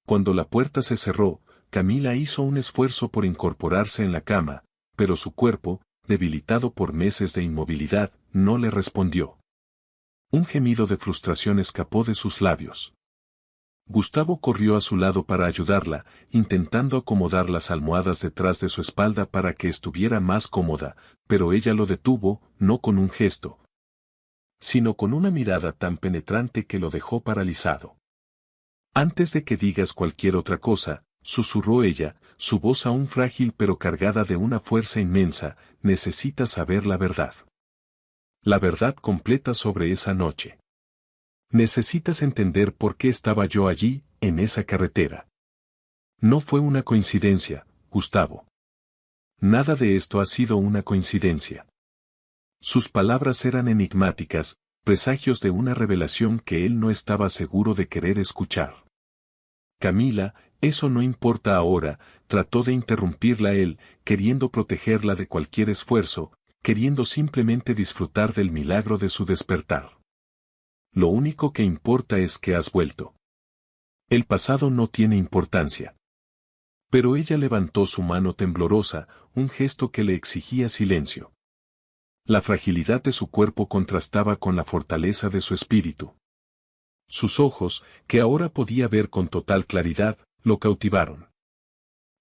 Cuando la puerta se cerró, Camila hizo un esfuerzo por incorporarse en la cama, pero su cuerpo, debilitado por meses de inmovilidad, no le respondió. Un gemido de frustración escapó de sus labios. Gustavo corrió a su lado para ayudarla, intentando acomodar las almohadas detrás de su espalda para que estuviera más cómoda, pero ella lo detuvo, no con un gesto, sino con una mirada tan penetrante que lo dejó paralizado. Antes de que digas cualquier otra cosa, susurró ella, su voz aún frágil pero cargada de una fuerza inmensa, necesitas saber la verdad. La verdad completa sobre esa noche. Necesitas entender por qué estaba yo allí, en esa carretera. No fue una coincidencia, Gustavo. Nada de esto ha sido una coincidencia. Sus palabras eran enigmáticas, presagios de una revelación que él no estaba seguro de querer escuchar. Camila, eso no importa ahora, trató de interrumpirla él, queriendo protegerla de cualquier esfuerzo, queriendo simplemente disfrutar del milagro de su despertar. Lo único que importa es que has vuelto. El pasado no tiene importancia. Pero ella levantó su mano temblorosa, un gesto que le exigía silencio. La fragilidad de su cuerpo contrastaba con la fortaleza de su espíritu. Sus ojos, que ahora podía ver con total claridad, lo cautivaron.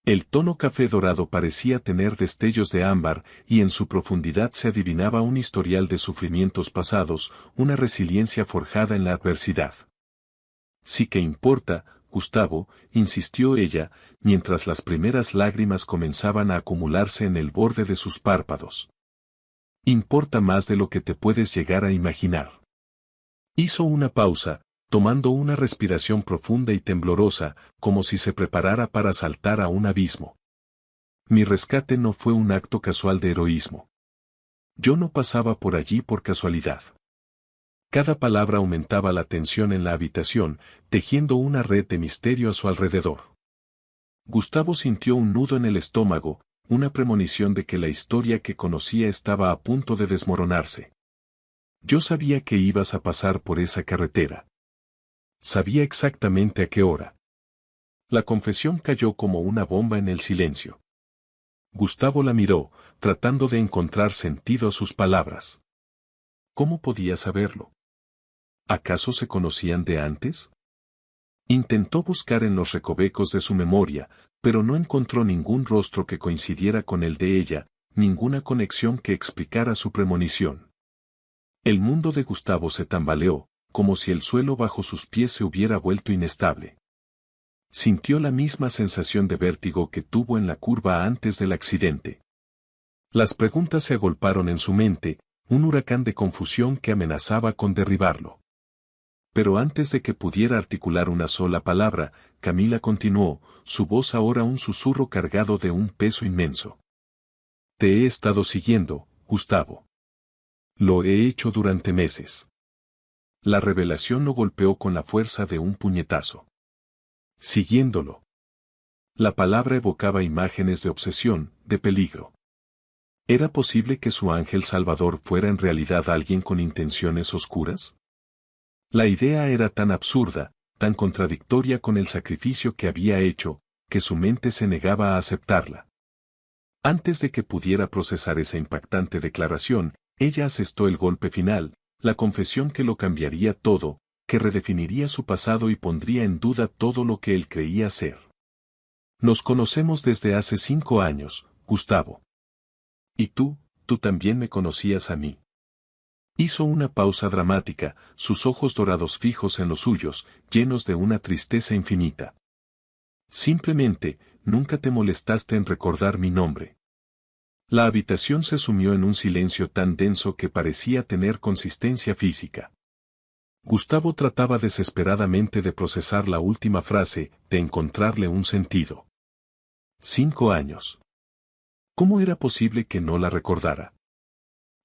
El tono café dorado parecía tener destellos de ámbar, y en su profundidad se adivinaba un historial de sufrimientos pasados, una resiliencia forjada en la adversidad. Sí que importa, Gustavo, insistió ella, mientras las primeras lágrimas comenzaban a acumularse en el borde de sus párpados. Importa más de lo que te puedes llegar a imaginar. Hizo una pausa, tomando una respiración profunda y temblorosa, como si se preparara para saltar a un abismo. Mi rescate no fue un acto casual de heroísmo. Yo no pasaba por allí por casualidad. Cada palabra aumentaba la tensión en la habitación, tejiendo una red de misterio a su alrededor. Gustavo sintió un nudo en el estómago, una premonición de que la historia que conocía estaba a punto de desmoronarse. Yo sabía que ibas a pasar por esa carretera. Sabía exactamente a qué hora. La confesión cayó como una bomba en el silencio. Gustavo la miró, tratando de encontrar sentido a sus palabras. ¿Cómo podía saberlo? ¿Acaso se conocían de antes? Intentó buscar en los recovecos de su memoria, pero no encontró ningún rostro que coincidiera con el de ella, ninguna conexión que explicara su premonición. El mundo de Gustavo se tambaleó, como si el suelo bajo sus pies se hubiera vuelto inestable. Sintió la misma sensación de vértigo que tuvo en la curva antes del accidente. Las preguntas se agolparon en su mente, un huracán de confusión que amenazaba con derribarlo. Pero antes de que pudiera articular una sola palabra, Camila continuó, su voz ahora un susurro cargado de un peso inmenso. Te he estado siguiendo, Gustavo. Lo he hecho durante meses. La revelación lo golpeó con la fuerza de un puñetazo. Siguiéndolo. La palabra evocaba imágenes de obsesión, de peligro. ¿Era posible que su ángel salvador fuera en realidad alguien con intenciones oscuras? La idea era tan absurda, tan contradictoria con el sacrificio que había hecho, que su mente se negaba a aceptarla. Antes de que pudiera procesar esa impactante declaración, ella asestó el golpe final, la confesión que lo cambiaría todo, que redefiniría su pasado y pondría en duda todo lo que él creía ser. Nos conocemos desde hace 5 años, Gustavo. Y tú también me conocías a mí. Hizo una pausa dramática, sus ojos dorados fijos en los suyos, llenos de una tristeza infinita. Simplemente, nunca te molestaste en recordar mi nombre. La habitación se sumió en un silencio tan denso que parecía tener consistencia física. Gustavo trataba desesperadamente de procesar la última frase, de encontrarle un sentido. 5 años. ¿Cómo era posible que no la recordara?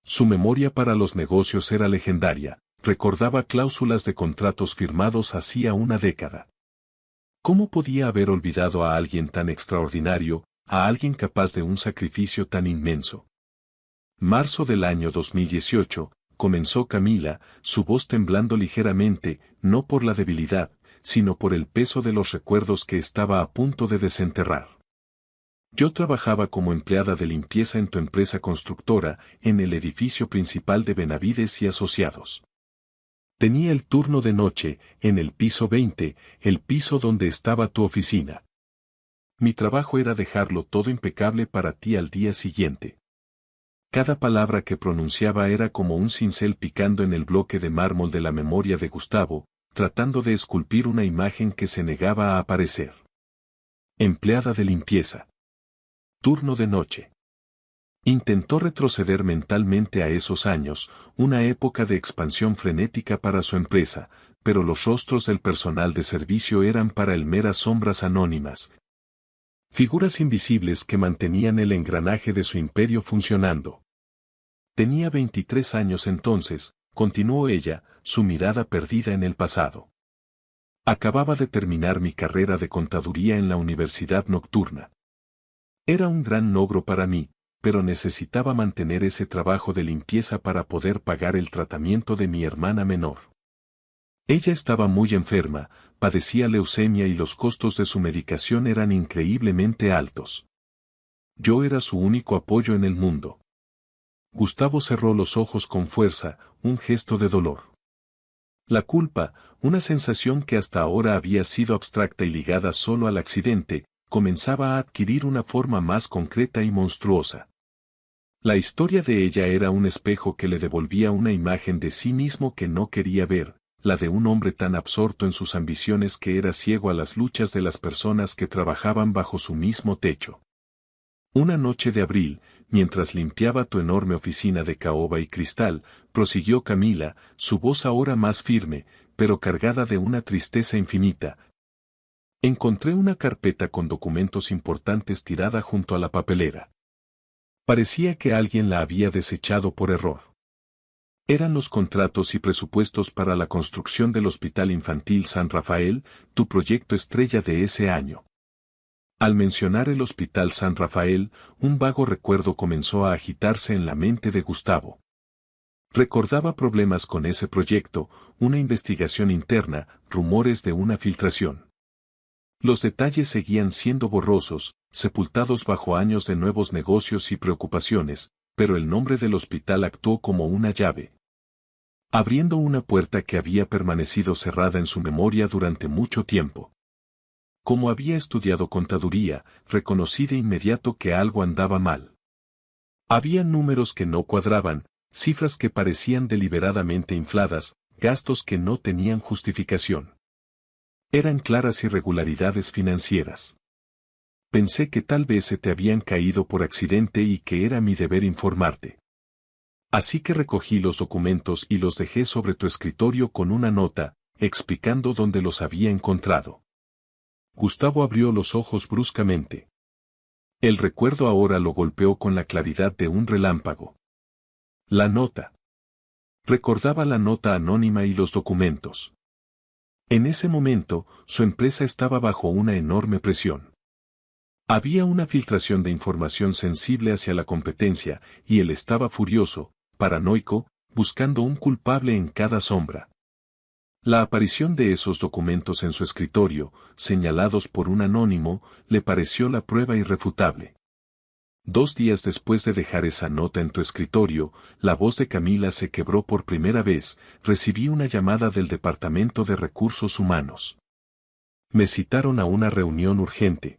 Su memoria para los negocios era legendaria, recordaba cláusulas de contratos firmados hacía una década. ¿Cómo podía haber olvidado a alguien tan extraordinario, a alguien capaz de un sacrificio tan inmenso? Marzo del año 2018, comenzó Camila, su voz temblando ligeramente, no por la debilidad, sino por el peso de los recuerdos que estaba a punto de desenterrar. Yo trabajaba como empleada de limpieza en tu empresa constructora, en el edificio principal de Benavides y Asociados. Tenía el turno de noche, en el piso 20, el piso donde estaba tu oficina. Mi trabajo era dejarlo todo impecable para ti al día siguiente. Cada palabra que pronunciaba era como un cincel picando en el bloque de mármol de la memoria de Gustavo, tratando de esculpir una imagen que se negaba a aparecer. Empleada de limpieza. Turno de noche. Intentó retroceder mentalmente a esos años, una época de expansión frenética para su empresa, pero los rostros del personal de servicio eran para él meras sombras anónimas. Figuras invisibles que mantenían el engranaje de su imperio funcionando. Tenía 23 años entonces, continuó ella, su mirada perdida en el pasado. Acababa de terminar mi carrera de contaduría en la universidad nocturna. Era un gran logro para mí, pero necesitaba mantener ese trabajo de limpieza para poder pagar el tratamiento de mi hermana menor. Ella estaba muy enferma, padecía leucemia y los costos de su medicación eran increíblemente altos. Yo era su único apoyo en el mundo. Gustavo cerró los ojos con fuerza, un gesto de dolor. La culpa, una sensación que hasta ahora había sido abstracta y ligada solo al accidente, comenzaba a adquirir una forma más concreta y monstruosa. La historia de ella era un espejo que le devolvía una imagen de sí mismo que no quería ver, la de un hombre tan absorto en sus ambiciones que era ciego a las luchas de las personas que trabajaban bajo su mismo techo. Una noche de abril, mientras limpiaba tu enorme oficina de caoba y cristal, prosiguió Camila, su voz ahora más firme, pero cargada de una tristeza infinita. Encontré una carpeta con documentos importantes tirada junto a la papelera. Parecía que alguien la había desechado por error. Eran los contratos y presupuestos para la construcción del Hospital Infantil San Rafael, tu proyecto estrella de ese año. Al mencionar el Hospital San Rafael, un vago recuerdo comenzó a agitarse en la mente de Gustavo. Recordaba problemas con ese proyecto, una investigación interna, rumores de una filtración. Los detalles seguían siendo borrosos, sepultados bajo años de nuevos negocios y preocupaciones, pero el nombre del hospital actuó como una llave. abriendo una puerta que había permanecido cerrada en su memoria durante mucho tiempo. Como había estudiado contaduría, reconocí de inmediato que algo andaba mal. Había números que no cuadraban, cifras que parecían deliberadamente infladas, gastos que no tenían justificación. Eran claras irregularidades financieras. Pensé que tal vez se te habían caído por accidente y que era mi deber informarte. Así que recogí los documentos y los dejé sobre tu escritorio con una nota, explicando dónde los había encontrado. Gustavo abrió los ojos bruscamente. El recuerdo ahora lo golpeó con la claridad de un relámpago. La nota. Recordaba la nota anónima y los documentos. En ese momento, su empresa estaba bajo una enorme presión. Había una filtración de información sensible hacia la competencia, y él estaba furioso, paranoico, buscando un culpable en cada sombra. La aparición de esos documentos en su escritorio, señalados por un anónimo, le pareció la prueba irrefutable. 2 días después de dejar esa nota en tu escritorio, la voz de Camila se quebró por primera vez, recibí una llamada del Departamento de Recursos Humanos. Me citaron a una reunión urgente.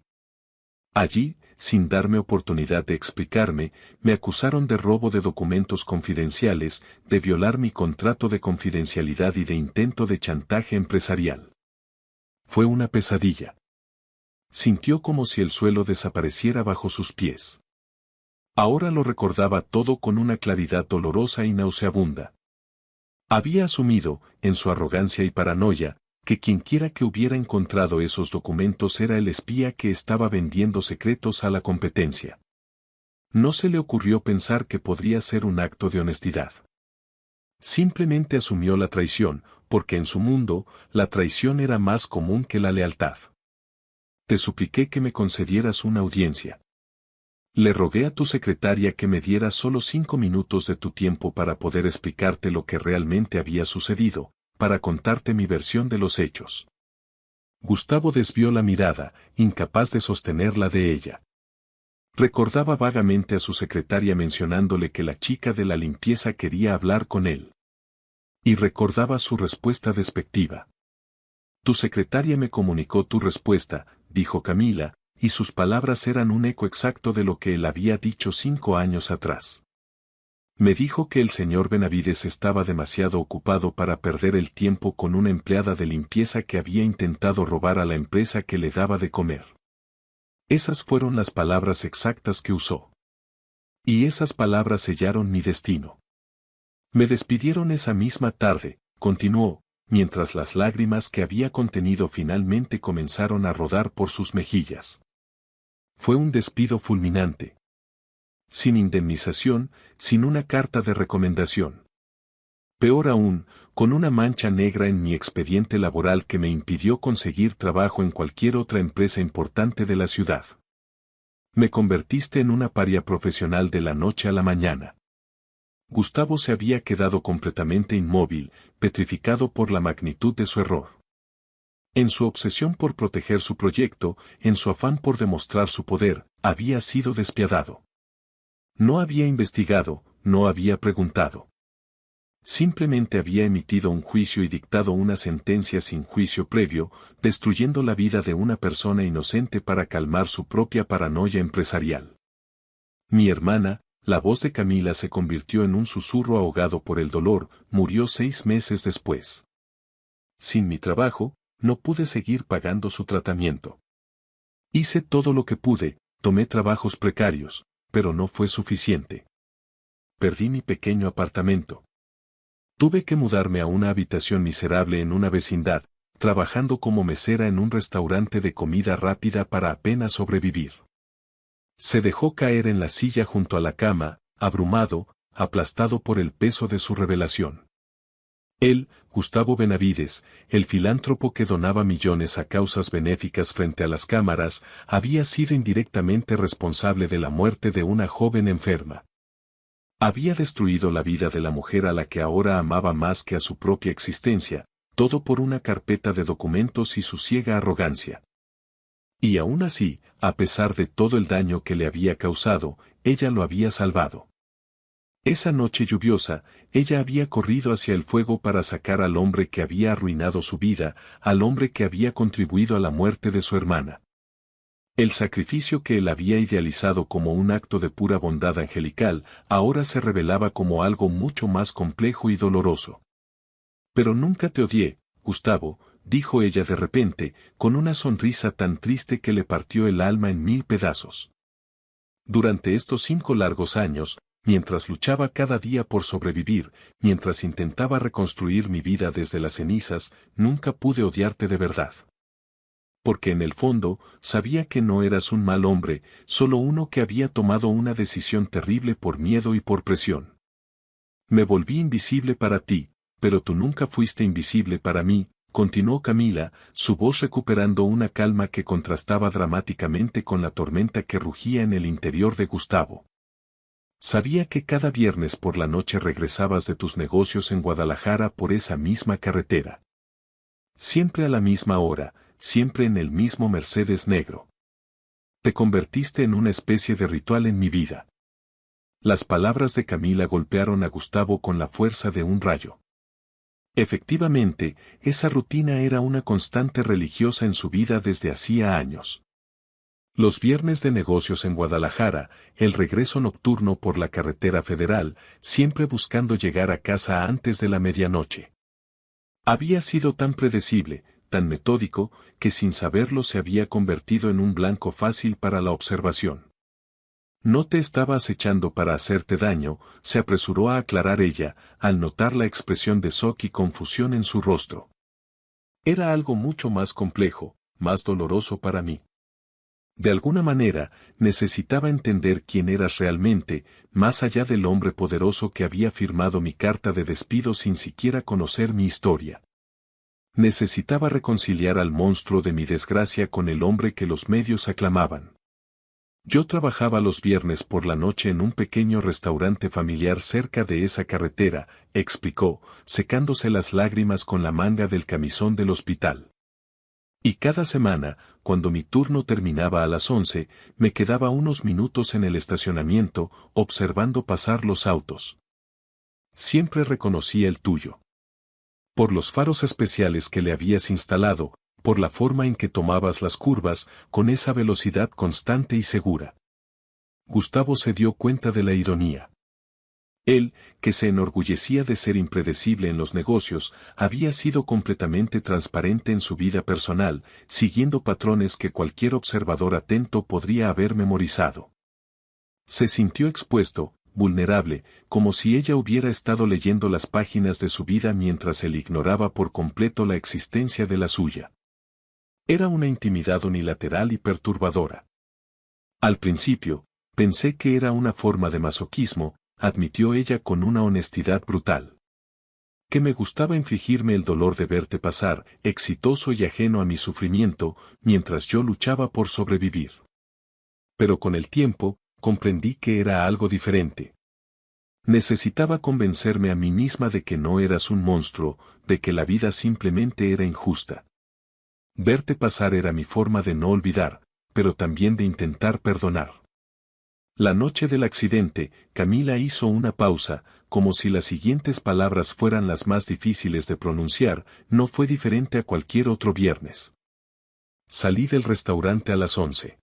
Allí, sin darme oportunidad de explicarme, me acusaron de robo de documentos confidenciales, de violar mi contrato de confidencialidad y de intento de chantaje empresarial. Fue una pesadilla. Sintió como si el suelo desapareciera bajo sus pies. Ahora lo recordaba todo con una claridad dolorosa y nauseabunda. Había asumido, en su arrogancia y paranoia, que quienquiera que hubiera encontrado esos documentos era el espía que estaba vendiendo secretos a la competencia. No se le ocurrió pensar que podría ser un acto de honestidad. Simplemente asumió la traición, porque en su mundo, la traición era más común que la lealtad. Te supliqué que me concedieras una audiencia. Le rogué a tu secretaria que me diera solo 5 minutos de tu tiempo para poder explicarte lo que realmente había sucedido, para contarte mi versión de los hechos. Gustavo desvió la mirada, incapaz de sostenerla de ella. Recordaba vagamente a su secretaria mencionándole que la chica de la limpieza quería hablar con él. Y recordaba su respuesta despectiva. Tu secretaria me comunicó tu respuesta, dijo Camila, y sus palabras eran un eco exacto de lo que él había dicho 5 años atrás. Me dijo que el señor Benavides estaba demasiado ocupado para perder el tiempo con una empleada de limpieza que había intentado robar a la empresa que le daba de comer. Esas fueron las palabras exactas que usó. Y esas palabras sellaron mi destino. Me despidieron esa misma tarde, continuó, mientras las lágrimas que había contenido finalmente comenzaron a rodar por sus mejillas. Fue un despido fulminante. Sin indemnización, sin una carta de recomendación. Peor aún, con una mancha negra en mi expediente laboral que me impidió conseguir trabajo en cualquier otra empresa importante de la ciudad. Me convertiste en una paria profesional de la noche a la mañana. Gustavo se había quedado completamente inmóvil, petrificado por la magnitud de su error. En su obsesión por proteger su proyecto, en su afán por demostrar su poder, había sido despiadado. No había investigado, no había preguntado. Simplemente había emitido un juicio y dictado una sentencia sin juicio previo, destruyendo la vida de una persona inocente para calmar su propia paranoia empresarial. Mi hermana, la voz de Camila se convirtió en un susurro ahogado por el dolor, murió 6 meses después. Sin mi trabajo, no pude seguir pagando su tratamiento. Hice todo lo que pude, tomé trabajos precarios, pero no fue suficiente. Perdí mi pequeño apartamento. Tuve que mudarme a una habitación miserable en una vecindad, trabajando como mesera en un restaurante de comida rápida para apenas sobrevivir. Se dejó caer en la silla junto a la cama, abrumado, aplastado por el peso de su revelación. Él, Gustavo Benavides, el filántropo que donaba millones a causas benéficas frente a las cámaras, había sido indirectamente responsable de la muerte de una joven enferma. Había destruido la vida de la mujer a la que ahora amaba más que a su propia existencia, todo por una carpeta de documentos y su ciega arrogancia. Y aún así, a pesar de todo el daño que le había causado, ella lo había salvado. Esa noche lluviosa, ella había corrido hacia el fuego para sacar al hombre que había arruinado su vida, al hombre que había contribuido a la muerte de su hermana. El sacrificio que él había idealizado como un acto de pura bondad angelical, ahora se revelaba como algo mucho más complejo y doloroso. Pero nunca te odié, Gustavo, dijo ella de repente, con una sonrisa tan triste que le partió el alma en 1000 pedazos. Durante estos 5 largos años, mientras luchaba cada día por sobrevivir, mientras intentaba reconstruir mi vida desde las cenizas, nunca pude odiarte de verdad. Porque en el fondo, sabía que no eras un mal hombre, solo uno que había tomado una decisión terrible por miedo y por presión. Me volví invisible para ti, pero tú nunca fuiste invisible para mí, continuó Camila, su voz recuperando una calma que contrastaba dramáticamente con la tormenta que rugía en el interior de Gustavo. Sabía que cada viernes por la noche regresabas de tus negocios en Guadalajara por esa misma carretera. Siempre a la misma hora, siempre en el mismo Mercedes negro. Te convertiste en una especie de ritual en mi vida. Las palabras de Camila golpearon a Gustavo con la fuerza de un rayo. Efectivamente, esa rutina era una constante religiosa en su vida desde hacía años. Los viernes de negocios en Guadalajara, el regreso nocturno por la carretera federal, siempre buscando llegar a casa antes de la medianoche. Había sido tan predecible, tan metódico, que sin saberlo se había convertido en un blanco fácil para la observación. No te estaba acechando para hacerte daño, se apresuró a aclarar ella, al notar la expresión de shock y confusión en su rostro. Era algo mucho más complejo, más doloroso para mí. De alguna manera, necesitaba entender quién eras realmente, más allá del hombre poderoso que había firmado mi carta de despido sin siquiera conocer mi historia. Necesitaba reconciliar al monstruo de mi desgracia con el hombre que los medios aclamaban. Yo trabajaba los viernes por la noche en un pequeño restaurante familiar cerca de esa carretera, explicó, secándose las lágrimas con la manga del camisón del hospital. Y cada semana, cuando mi turno terminaba a las 11, me quedaba unos minutos en el estacionamiento, observando pasar los autos. Siempre reconocía el tuyo. Por los faros especiales que le habías instalado, por la forma en que tomabas las curvas, con esa velocidad constante y segura. Gustavo se dio cuenta de la ironía. Él, que se enorgullecía de ser impredecible en los negocios, había sido completamente transparente en su vida personal, siguiendo patrones que cualquier observador atento podría haber memorizado. Se sintió expuesto, vulnerable, como si ella hubiera estado leyendo las páginas de su vida mientras él ignoraba por completo la existencia de la suya. Era una intimidad unilateral y perturbadora. Al principio, pensé que era una forma de masoquismo, admitió ella con una honestidad brutal. Que me gustaba infligirme el dolor de verte pasar, exitoso y ajeno a mi sufrimiento, mientras yo luchaba por sobrevivir. Pero con el tiempo, comprendí que era algo diferente. Necesitaba convencerme a mí misma de que no eras un monstruo, de que la vida simplemente era injusta. Verte pasar era mi forma de no olvidar, pero también de intentar perdonar. La noche del accidente, Camila hizo una pausa, como si las siguientes palabras fueran las más difíciles de pronunciar, no fue diferente a cualquier otro viernes. Salí del restaurante a las 11.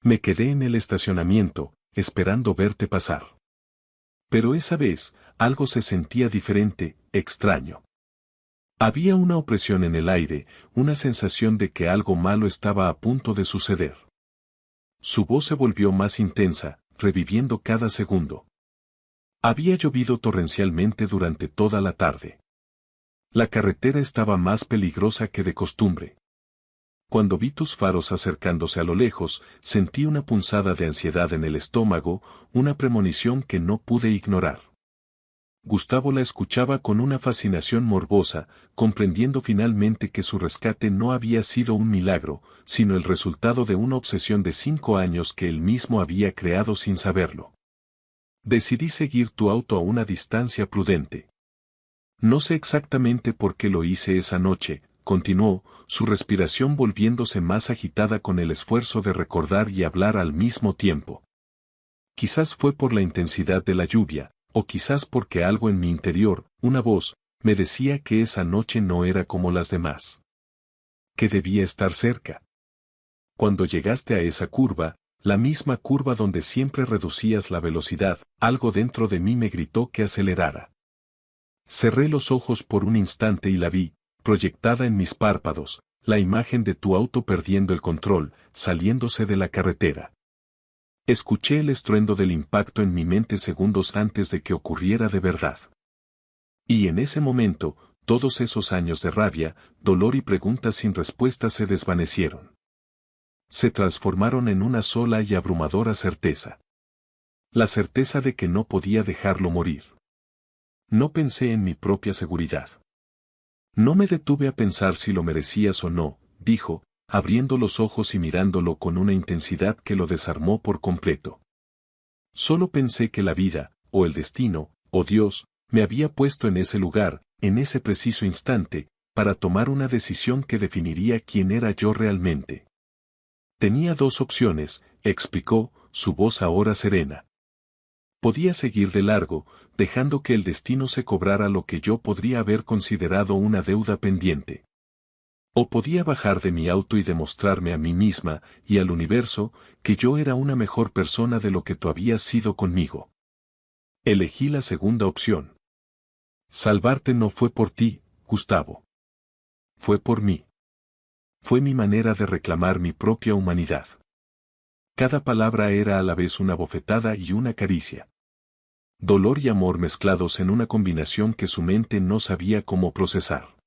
Me quedé en el estacionamiento, esperando verte pasar. Pero esa vez, algo se sentía diferente, extraño. Había una opresión en el aire, una sensación de que algo malo estaba a punto de suceder. Su voz se volvió más intensa, reviviendo cada segundo. Había llovido torrencialmente durante toda la tarde. La carretera estaba más peligrosa que de costumbre. Cuando vi tus faros acercándose a lo lejos, sentí una punzada de ansiedad en el estómago, una premonición que no pude ignorar. Gustavo la escuchaba con una fascinación morbosa, comprendiendo finalmente que su rescate no había sido un milagro, sino el resultado de una obsesión de 5 años que él mismo había creado sin saberlo. Decidí seguir tu auto a una distancia prudente. No sé exactamente por qué lo hice esa noche, continuó, su respiración volviéndose más agitada con el esfuerzo de recordar y hablar al mismo tiempo. Quizás fue por la intensidad de la lluvia, o quizás porque algo en mi interior, una voz, me decía que esa noche no era como las demás. Que debía estar cerca. Cuando llegaste a esa curva, la misma curva donde siempre reducías la velocidad, algo dentro de mí me gritó que acelerara. Cerré los ojos por un instante y la vi, proyectada en mis párpados, la imagen de tu auto perdiendo el control, saliéndose de la carretera. Escuché el estruendo del impacto en mi mente segundos antes de que ocurriera de verdad. Y en ese momento, todos esos años de rabia, dolor y preguntas sin respuesta se desvanecieron. Se transformaron en una sola y abrumadora certeza. La certeza de que no podía dejarlo morir. No pensé en mi propia seguridad. No me detuve a pensar si lo merecías o no, dijo, abriendo los ojos y mirándolo con una intensidad que lo desarmó por completo. Solo pensé que la vida, o el destino, o Dios, me había puesto en ese lugar, en ese preciso instante, para tomar una decisión que definiría quién era yo realmente. Tenía dos opciones, explicó, su voz ahora serena. Podía seguir de largo, dejando que el destino se cobrara lo que yo podría haber considerado una deuda pendiente. O podía bajar de mi auto y demostrarme a mí misma, y al universo, que yo era una mejor persona de lo que tú habías sido conmigo. Elegí la segunda opción. Salvarte no fue por ti, Gustavo. Fue por mí. Fue mi manera de reclamar mi propia humanidad. Cada palabra era a la vez una bofetada y una caricia. Dolor y amor mezclados en una combinación que su mente no sabía cómo procesar.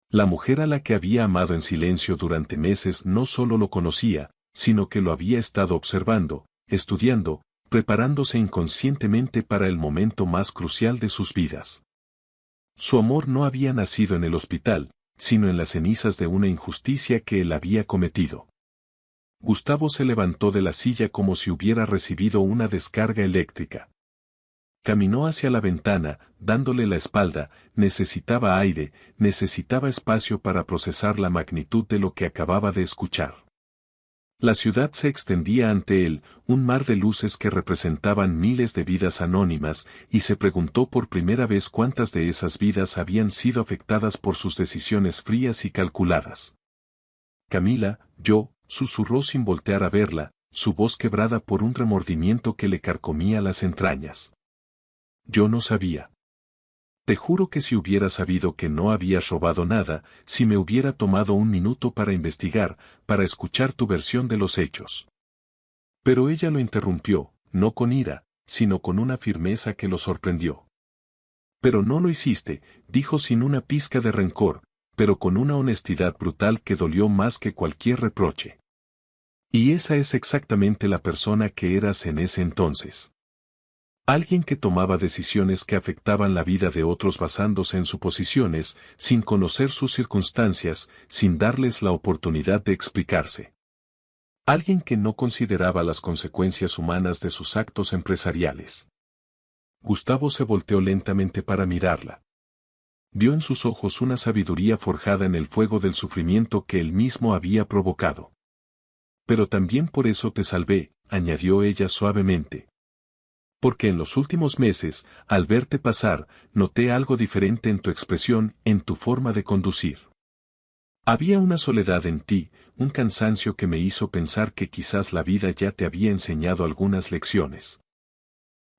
La mujer a la que había amado en silencio durante meses no solo lo conocía, sino que lo había estado observando, estudiando, preparándose inconscientemente para el momento más crucial de sus vidas. Su amor no había nacido en el hospital, sino en las cenizas de una injusticia que él había cometido. Gustavo se levantó de la silla como si hubiera recibido una descarga eléctrica. Caminó hacia la ventana, dándole la espalda, necesitaba aire, necesitaba espacio para procesar la magnitud de lo que acababa de escuchar. La ciudad se extendía ante él, un mar de luces que representaban miles de vidas anónimas, y se preguntó por primera vez cuántas de esas vidas habían sido afectadas por sus decisiones frías y calculadas. Camila, susurró sin voltear a verla, su voz quebrada por un remordimiento que le carcomía las entrañas. Yo no sabía. Te juro que si hubiera sabido que no habías robado nada, si me hubiera tomado un minuto para investigar, para escuchar tu versión de los hechos. Pero ella lo interrumpió, no con ira, sino con una firmeza que lo sorprendió. Pero no lo hiciste, dijo sin una pizca de rencor, pero con una honestidad brutal que dolió más que cualquier reproche. Y esa es exactamente la persona que eras en ese entonces. Alguien que tomaba decisiones que afectaban la vida de otros basándose en suposiciones, sin conocer sus circunstancias, sin darles la oportunidad de explicarse. Alguien que no consideraba las consecuencias humanas de sus actos empresariales. Gustavo se volteó lentamente para mirarla. Vio en sus ojos una sabiduría forjada en el fuego del sufrimiento que él mismo había provocado. Pero también por eso te salvé, añadió ella suavemente. Porque en los últimos meses, al verte pasar, noté algo diferente en tu expresión, en tu forma de conducir. Había una soledad en ti, un cansancio que me hizo pensar que quizás la vida ya te había enseñado algunas lecciones.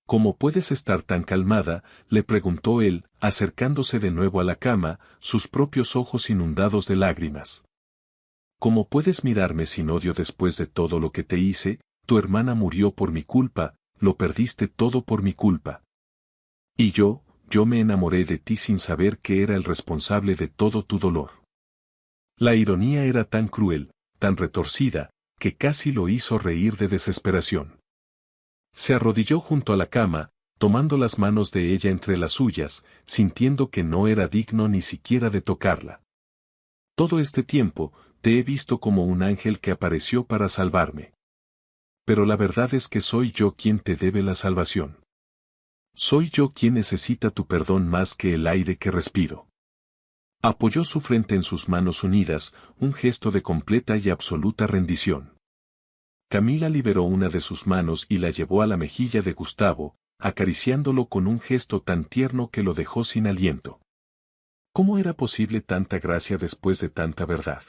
¿Cómo puedes estar tan calmada?, le preguntó él, acercándose de nuevo a la cama, sus propios ojos inundados de lágrimas. ¿Cómo puedes mirarme sin odio después de todo lo que te hice? Tu hermana murió por mi culpa, lo perdiste todo por mi culpa. Y yo me enamoré de ti sin saber que era el responsable de todo tu dolor. La ironía era tan cruel, tan retorcida, que casi lo hizo reír de desesperación. Se arrodilló junto a la cama, tomando las manos de ella entre las suyas, sintiendo que no era digno ni siquiera de tocarla. Todo este tiempo, te he visto como un ángel que apareció para salvarme. Pero la verdad es que soy yo quien te debe la salvación. Soy yo quien necesita tu perdón más que el aire que respiro. Apoyó su frente en sus manos unidas, un gesto de completa y absoluta rendición. Camila liberó una de sus manos y la llevó a la mejilla de Gustavo, acariciándolo con un gesto tan tierno que lo dejó sin aliento. ¿Cómo era posible tanta gracia después de tanta verdad?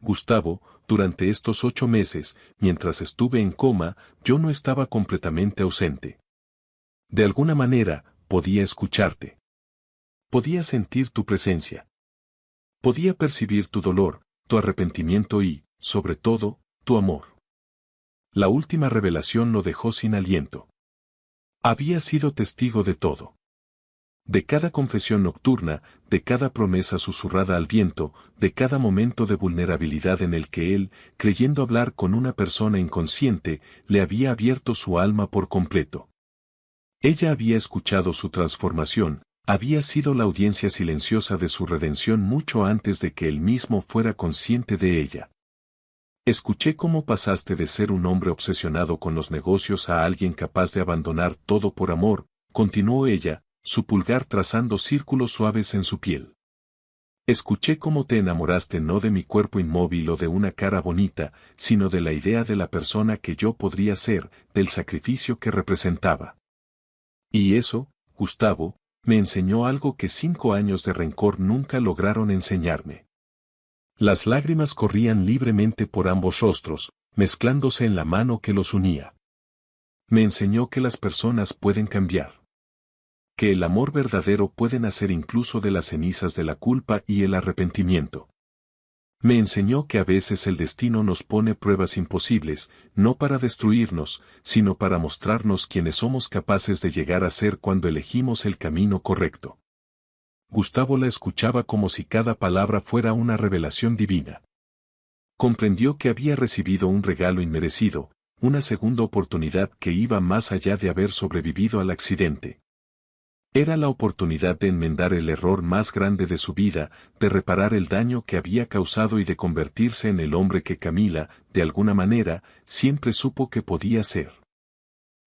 Gustavo, durante estos 8 meses, mientras estuve en coma, yo no estaba completamente ausente. De alguna manera, podía escucharte. Podía sentir tu presencia. Podía percibir tu dolor, tu arrepentimiento y, sobre todo, tu amor. La última revelación lo dejó sin aliento. Había sido testigo de todo. De cada confesión nocturna, de cada promesa susurrada al viento, de cada momento de vulnerabilidad en el que él, creyendo hablar con una persona inconsciente, le había abierto su alma por completo. Ella había escuchado su transformación, había sido la audiencia silenciosa de su redención mucho antes de que él mismo fuera consciente de ella. Escuché cómo pasaste de ser un hombre obsesionado con los negocios a alguien capaz de abandonar todo por amor, continuó ella, su pulgar trazando círculos suaves en su piel. Escuché cómo te enamoraste no de mi cuerpo inmóvil o de una cara bonita, sino de la idea de la persona que yo podría ser, del sacrificio que representaba. Y eso, Gustavo, me enseñó algo que 5 años de rencor nunca lograron enseñarme. Las lágrimas corrían libremente por ambos rostros, mezclándose en la mano que los unía. Me enseñó que las personas pueden cambiar. Que el amor verdadero puede nacer incluso de las cenizas de la culpa y el arrepentimiento. Me enseñó que a veces el destino nos pone pruebas imposibles, no para destruirnos, sino para mostrarnos quiénes somos capaces de llegar a ser cuando elegimos el camino correcto. Gustavo la escuchaba como si cada palabra fuera una revelación divina. Comprendió que había recibido un regalo inmerecido, una segunda oportunidad que iba más allá de haber sobrevivido al accidente. Era la oportunidad de enmendar el error más grande de su vida, de reparar el daño que había causado y de convertirse en el hombre que Camila, de alguna manera, siempre supo que podía ser.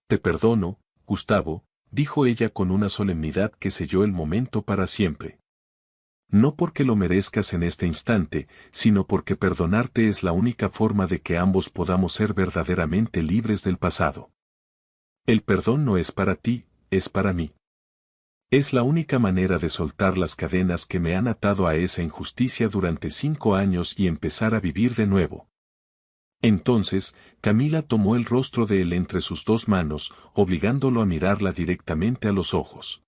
Te perdono, Gustavo, dijo ella con una solemnidad que selló el momento para siempre. No porque lo merezcas en este instante, sino porque perdonarte es la única forma de que ambos podamos ser verdaderamente libres del pasado. El perdón no es para ti, es para mí. Es la única manera de soltar las cadenas que me han atado a esa injusticia durante 5 años y empezar a vivir de nuevo. Entonces, Camila tomó el rostro de él entre sus 2 manos, obligándolo a mirarla directamente a los ojos.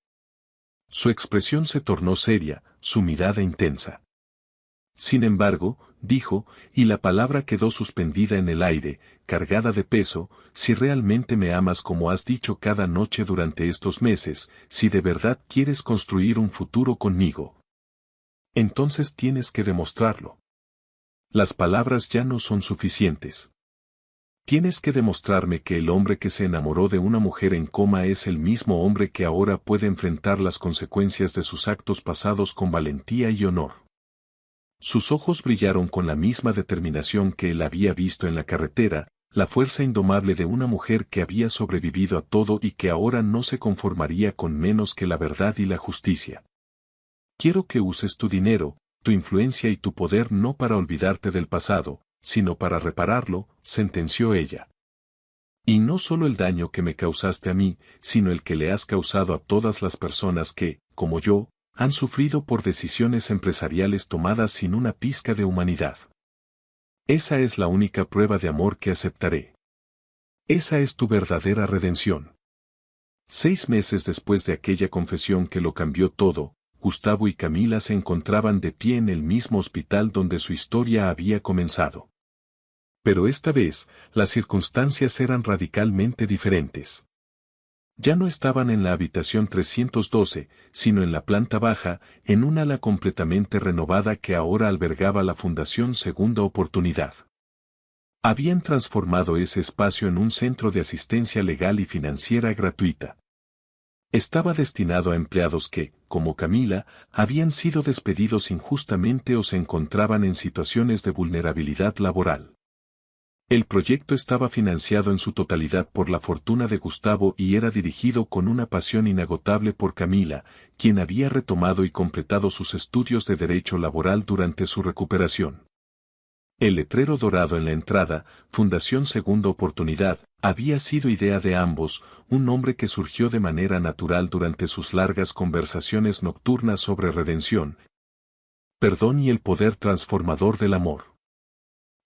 Su expresión se tornó seria, su mirada intensa. Sin embargo, dijo, y la palabra quedó suspendida en el aire, cargada de peso, si realmente me amas como has dicho cada noche durante estos meses, si de verdad quieres construir un futuro conmigo, entonces tienes que demostrarlo. Las palabras ya no son suficientes. Tienes que demostrarme que el hombre que se enamoró de una mujer en coma es el mismo hombre que ahora puede enfrentar las consecuencias de sus actos pasados con valentía y honor. Sus ojos brillaron con la misma determinación que él había visto en la carretera, la fuerza indomable de una mujer que había sobrevivido a todo y que ahora no se conformaría con menos que la verdad y la justicia. Quiero que uses tu dinero, tu influencia y tu poder no para olvidarte del pasado, sino para repararlo, sentenció ella. Y no solo el daño que me causaste a mí, sino el que le has causado a todas las personas que, como yo, han sufrido por decisiones empresariales tomadas sin una pizca de humanidad. Esa es la única prueba de amor que aceptaré. Esa es tu verdadera redención. 6 meses después de aquella confesión que lo cambió todo, Gustavo y Camila se encontraban de pie en el mismo hospital donde su historia había comenzado. Pero esta vez, las circunstancias eran radicalmente diferentes. Ya no estaban en la habitación 312, sino en la planta baja, en un ala completamente renovada que ahora albergaba la Fundación Segunda Oportunidad. Habían transformado ese espacio en un centro de asistencia legal y financiera gratuita. Estaba destinado a empleados que, como Camila, habían sido despedidos injustamente o se encontraban en situaciones de vulnerabilidad laboral. El proyecto estaba financiado en su totalidad por la fortuna de Gustavo y era dirigido con una pasión inagotable por Camila, quien había retomado y completado sus estudios de derecho laboral durante su recuperación. El letrero dorado en la entrada, Fundación Segunda Oportunidad, había sido idea de ambos, un nombre que surgió de manera natural durante sus largas conversaciones nocturnas sobre redención, perdón y el poder transformador del amor.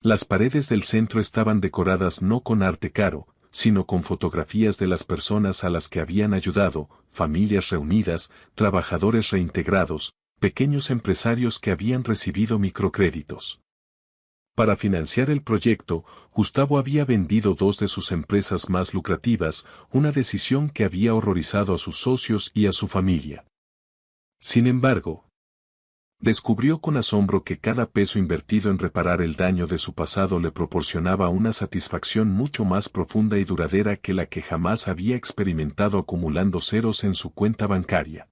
Las paredes del centro estaban decoradas no con arte caro, sino con fotografías de las personas a las que habían ayudado, familias reunidas, trabajadores reintegrados, pequeños empresarios que habían recibido microcréditos. Para financiar el proyecto, Gustavo había vendido dos de sus empresas más lucrativas, una decisión que había horrorizado a sus socios y a su familia. Sin embargo, descubrió con asombro que cada peso invertido en reparar el daño de su pasado le proporcionaba una satisfacción mucho más profunda y duradera que la que jamás había experimentado acumulando ceros en su cuenta bancaria.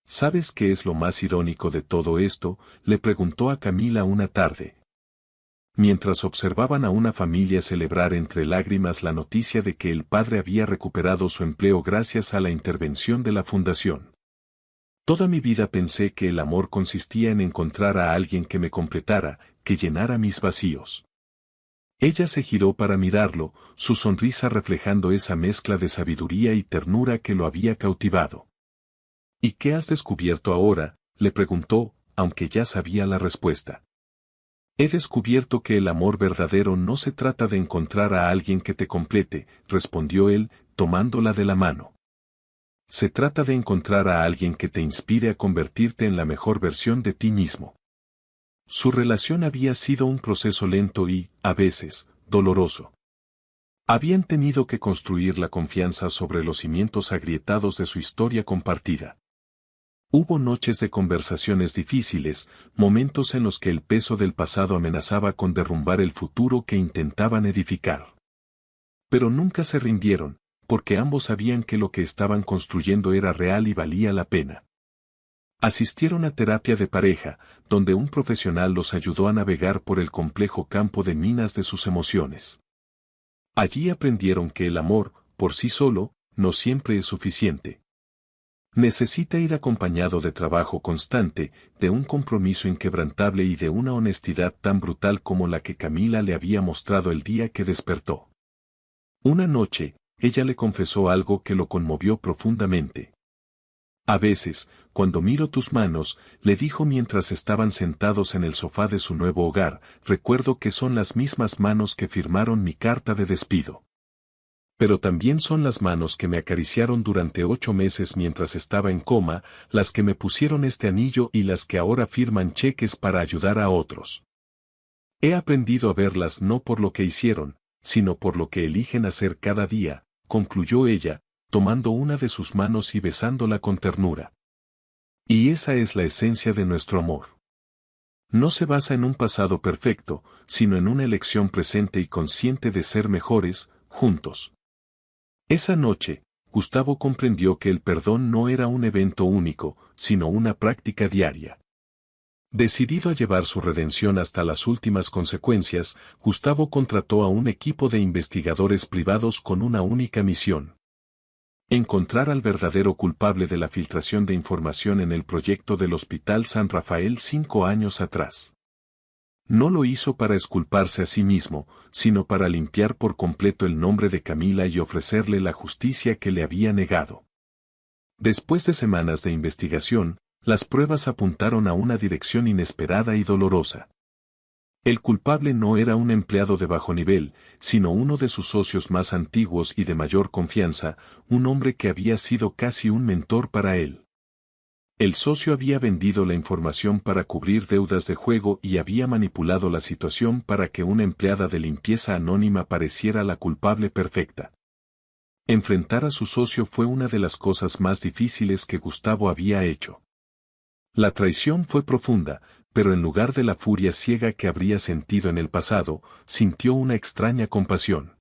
¿Sabes qué es lo más irónico de todo esto?, le preguntó a Camila una tarde, mientras observaban a una familia celebrar entre lágrimas la noticia de que el padre había recuperado su empleo gracias a la intervención de la fundación. Toda mi vida pensé que el amor consistía en encontrar a alguien que me completara, que llenara mis vacíos. Ella se giró para mirarlo, su sonrisa reflejando esa mezcla de sabiduría y ternura que lo había cautivado. ¿Y qué has descubierto ahora?, le preguntó, aunque ya sabía la respuesta. He descubierto que el amor verdadero no se trata de encontrar a alguien que te complete, respondió él, tomándola de la mano. Se trata de encontrar a alguien que te inspire a convertirte en la mejor versión de ti mismo. Su relación había sido un proceso lento y, a veces, doloroso. Habían tenido que construir la confianza sobre los cimientos agrietados de su historia compartida. Hubo noches de conversaciones difíciles, momentos en los que el peso del pasado amenazaba con derrumbar el futuro que intentaban edificar. Pero nunca se rindieron, porque ambos sabían que lo que estaban construyendo era real y valía la pena. Asistieron a terapia de pareja, donde un profesional los ayudó a navegar por el complejo campo de minas de sus emociones. Allí aprendieron que el amor, por sí solo, no siempre es suficiente. Necesita ir acompañado de trabajo constante, de un compromiso inquebrantable y de una honestidad tan brutal como la que Camila le había mostrado el día que despertó. Una noche, ella le confesó algo que lo conmovió profundamente. A veces, cuando miro tus manos, le dijo mientras estaban sentados en el sofá de su nuevo hogar, recuerdo que son las mismas manos que firmaron mi carta de despido. Pero también son las manos que me acariciaron durante 8 meses mientras estaba en coma, las que me pusieron este anillo y las que ahora firman cheques para ayudar a otros. He aprendido a verlas no por lo que hicieron, sino por lo que eligen hacer cada día, concluyó ella, tomando una de sus manos y besándola con ternura. Y esa es la esencia de nuestro amor. No se basa en un pasado perfecto, sino en una elección presente y consciente de ser mejores, juntos. Esa noche, Gustavo comprendió que el perdón no era un evento único, sino una práctica diaria. Decidido a llevar su redención hasta las últimas consecuencias, Gustavo contrató a un equipo de investigadores privados con una única misión: encontrar al verdadero culpable de la filtración de información en el proyecto del Hospital San Rafael 5 años atrás. No lo hizo para exculparse a sí mismo, sino para limpiar por completo el nombre de Camila y ofrecerle la justicia que le había negado. Después de semanas de investigación, las pruebas apuntaron a una dirección inesperada y dolorosa. El culpable no era un empleado de bajo nivel, sino uno de sus socios más antiguos y de mayor confianza, un hombre que había sido casi un mentor para él. El socio había vendido la información para cubrir deudas de juego y había manipulado la situación para que una empleada de limpieza anónima pareciera la culpable perfecta. Enfrentar a su socio fue una de las cosas más difíciles que Gustavo había hecho. La traición fue profunda, pero en lugar de la furia ciega que habría sentido en el pasado, sintió una extraña compasión.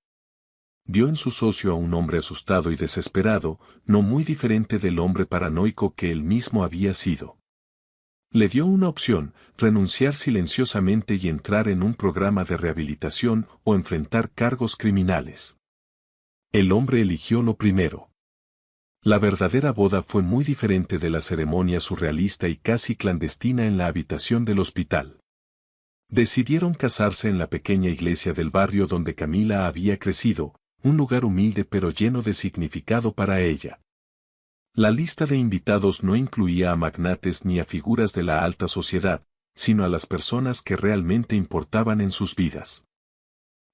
Vio en su socio a un hombre asustado y desesperado, no muy diferente del hombre paranoico que él mismo había sido. Le dio una opción: renunciar silenciosamente y entrar en un programa de rehabilitación o enfrentar cargos criminales. El hombre eligió lo primero. La verdadera boda fue muy diferente de la ceremonia surrealista y casi clandestina en la habitación del hospital. Decidieron casarse en la pequeña iglesia del barrio donde Camila había crecido, un lugar humilde pero lleno de significado para ella. La lista de invitados no incluía a magnates ni a figuras de la alta sociedad, sino a las personas que realmente importaban en sus vidas.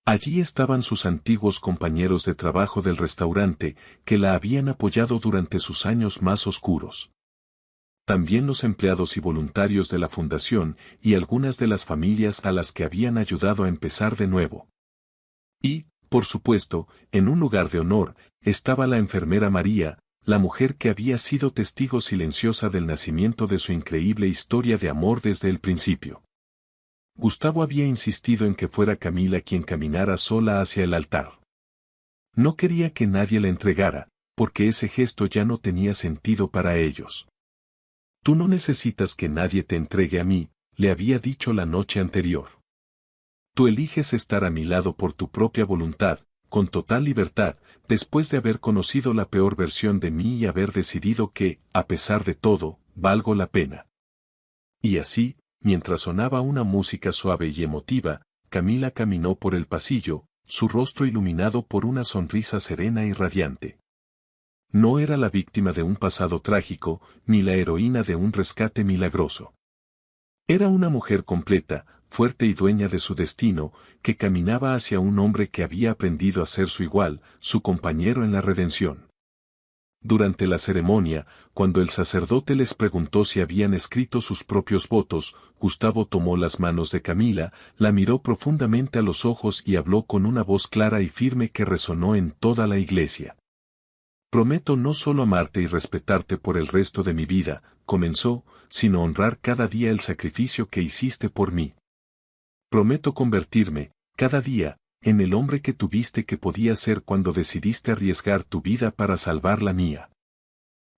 Allí estaban sus antiguos compañeros de trabajo del restaurante, que la habían apoyado durante sus años más oscuros. También los empleados y voluntarios de la fundación y algunas de las familias a las que habían ayudado a empezar de nuevo. Y, por supuesto, en un lugar de honor, estaba la enfermera María, la mujer que había sido testigo silenciosa del nacimiento de su increíble historia de amor desde el principio. Gustavo había insistido en que fuera Camila quien caminara sola hacia el altar. No quería que nadie la entregara, porque ese gesto ya no tenía sentido para ellos. Tú no necesitas que nadie te entregue a mí, le había dicho la noche anterior. Tú eliges estar a mi lado por tu propia voluntad, con total libertad, después de haber conocido la peor versión de mí y haber decidido que, a pesar de todo, valgo la pena. Y así, mientras sonaba una música suave y emotiva, Camila caminó por el pasillo, su rostro iluminado por una sonrisa serena y radiante. No era la víctima de un pasado trágico, ni la heroína de un rescate milagroso. Era una mujer completa, fuerte y dueña de su destino, que caminaba hacia un hombre que había aprendido a ser su igual, su compañero en la redención. Durante la ceremonia, cuando el sacerdote les preguntó si habían escrito sus propios votos, Gustavo tomó las manos de Camila, la miró profundamente a los ojos y habló con una voz clara y firme que resonó en toda la iglesia. Prometo no solo amarte y respetarte por el resto de mi vida, comenzó, sino honrar cada día el sacrificio que hiciste por mí. Prometo convertirme, cada día, en el hombre que tuviste que podía ser cuando decidiste arriesgar tu vida para salvar la mía.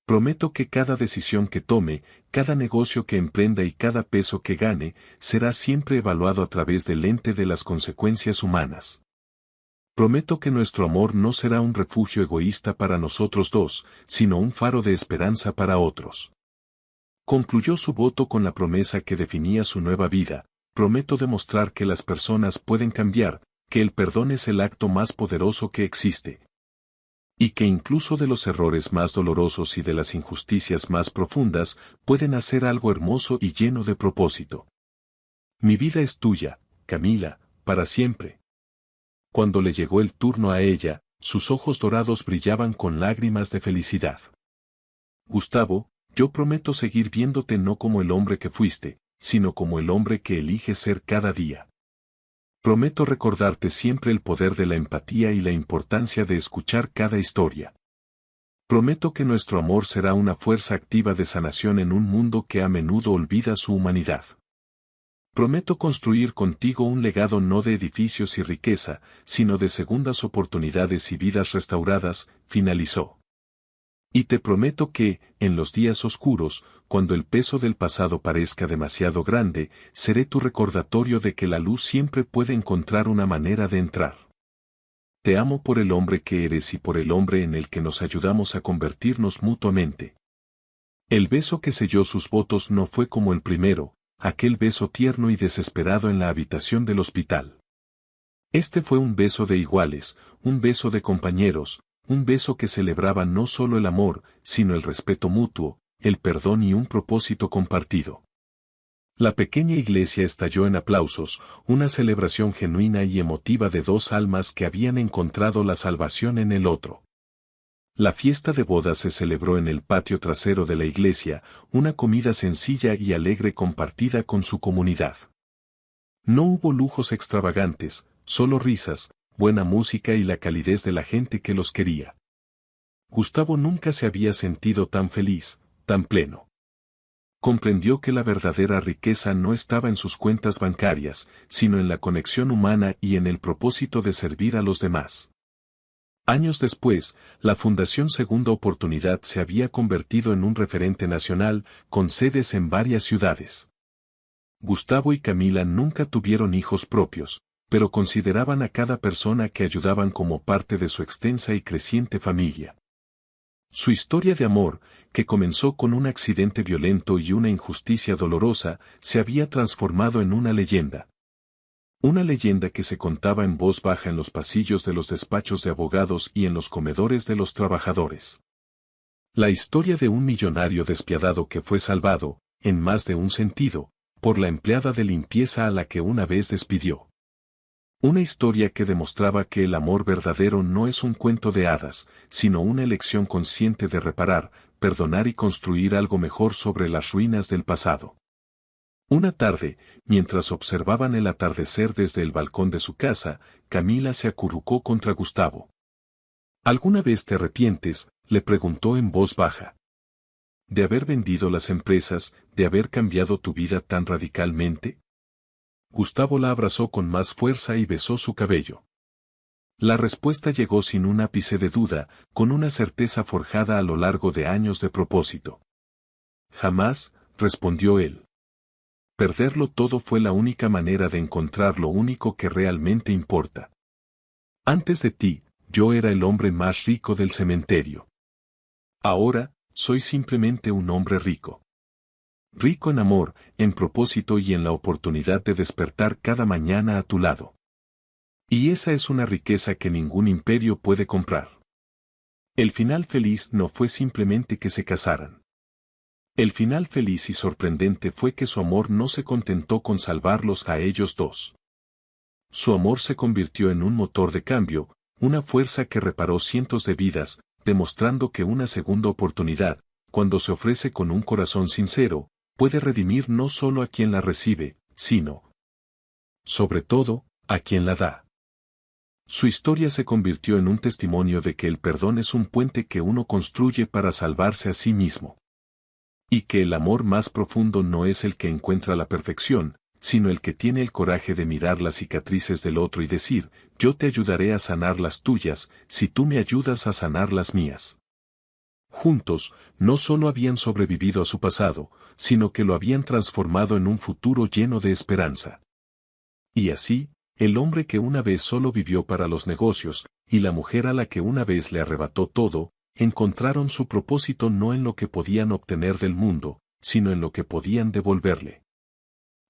Prometo que cada decisión que tome, cada negocio que emprenda y cada peso que gane, será siempre evaluado a través del lente de las consecuencias humanas. Prometo que nuestro amor no será un refugio egoísta para nosotros dos, sino un faro de esperanza para otros. Concluyó su voto con la promesa que definía su nueva vida: prometo demostrar que las personas pueden cambiar, que el perdón es el acto más poderoso que existe. Y que incluso de los errores más dolorosos y de las injusticias más profundas, pueden hacer algo hermoso y lleno de propósito. Mi vida es tuya, Camila, para siempre. Cuando le llegó el turno a ella, sus ojos dorados brillaban con lágrimas de felicidad. Gustavo, yo prometo seguir viéndote no como el hombre que fuiste, sino como el hombre que eliges ser cada día. Prometo recordarte siempre el poder de la empatía y la importancia de escuchar cada historia. Prometo que nuestro amor será una fuerza activa de sanación en un mundo que a menudo olvida su humanidad. Prometo construir contigo un legado no de edificios y riqueza, sino de segundas oportunidades y vidas restauradas, finalizó. Y te prometo que, en los días oscuros, cuando el peso del pasado parezca demasiado grande, seré tu recordatorio de que la luz siempre puede encontrar una manera de entrar. Te amo por el hombre que eres y por el hombre en el que nos ayudamos a convertirnos mutuamente. El beso que selló sus votos no fue como el primero, aquel beso tierno y desesperado en la habitación del hospital. Este fue un beso de iguales, un beso de compañeros, un beso que celebraba no solo el amor, sino el respeto mutuo, el perdón y un propósito compartido. La pequeña iglesia estalló en aplausos, una celebración genuina y emotiva de dos almas que habían encontrado la salvación en el otro. La fiesta de bodas se celebró en el patio trasero de la iglesia, una comida sencilla y alegre compartida con su comunidad. No hubo lujos extravagantes, solo risas, buena música y la calidez de la gente que los quería. Gustavo nunca se había sentido tan feliz, tan pleno. Comprendió que la verdadera riqueza no estaba en sus cuentas bancarias, sino en la conexión humana y en el propósito de servir a los demás. Años después, la Fundación Segunda Oportunidad se había convertido en un referente nacional, con sedes en varias ciudades. Gustavo y Camila nunca tuvieron hijos propios, pero consideraban a cada persona que ayudaban como parte de su extensa y creciente familia. Su historia de amor, que comenzó con un accidente violento y una injusticia dolorosa, se había transformado en una leyenda. Una leyenda que se contaba en voz baja en los pasillos de los despachos de abogados y en los comedores de los trabajadores. La historia de un millonario despiadado que fue salvado, en más de un sentido, por la empleada de limpieza a la que una vez despidió. Una historia que demostraba que el amor verdadero no es un cuento de hadas, sino una elección consciente de reparar, perdonar y construir algo mejor sobre las ruinas del pasado. Una tarde, mientras observaban el atardecer desde el balcón de su casa, Camila se acurrucó contra Gustavo. ¿Alguna vez te arrepientes?, le preguntó en voz baja. ¿De haber vendido las empresas, de haber cambiado tu vida tan radicalmente? Gustavo la abrazó con más fuerza y besó su cabello. La respuesta llegó sin un ápice de duda, con una certeza forjada a lo largo de años de propósito. Jamás, respondió él. Perderlo todo fue la única manera de encontrar lo único que realmente importa. Antes de ti, yo era el hombre más rico del cementerio. Ahora, soy simplemente un hombre rico. Rico en amor, en propósito y en la oportunidad de despertar cada mañana a tu lado. Y esa es una riqueza que ningún imperio puede comprar. El final feliz no fue simplemente que se casaran. El final feliz y sorprendente fue que su amor no se contentó con salvarlos a ellos dos. Su amor se convirtió en un motor de cambio, una fuerza que reparó cientos de vidas, demostrando que una segunda oportunidad, cuando se ofrece con un corazón sincero, puede redimir no solo a quien la recibe, sino, sobre todo, a quien la da. Su historia se convirtió en un testimonio de que el perdón es un puente que uno construye para salvarse a sí mismo. Y que el amor más profundo no es el que encuentra la perfección, sino el que tiene el coraje de mirar las cicatrices del otro y decir, yo te ayudaré a sanar las tuyas, si tú me ayudas a sanar las mías. Juntos, no solo habían sobrevivido a su pasado, sino que lo habían transformado en un futuro lleno de esperanza. Y así, el hombre que una vez solo vivió para los negocios, y la mujer a la que una vez le arrebató todo, encontraron su propósito no en lo que podían obtener del mundo, sino en lo que podían devolverle.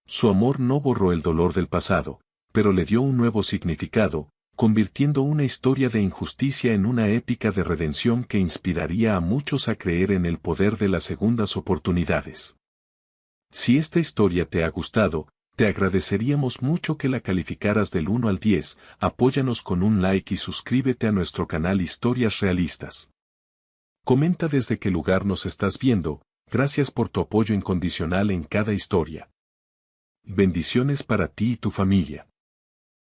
Su amor no borró el dolor del pasado, pero le dio un nuevo significado, convirtiendo una historia de injusticia en una épica de redención que inspiraría a muchos a creer en el poder de las segundas oportunidades. Si esta historia te ha gustado, te agradeceríamos mucho que la calificaras del 1 al 10, apóyanos con un like y suscríbete a nuestro canal Historias Realistas. Comenta desde qué lugar nos estás viendo, gracias por tu apoyo incondicional en cada historia. Bendiciones para ti y tu familia.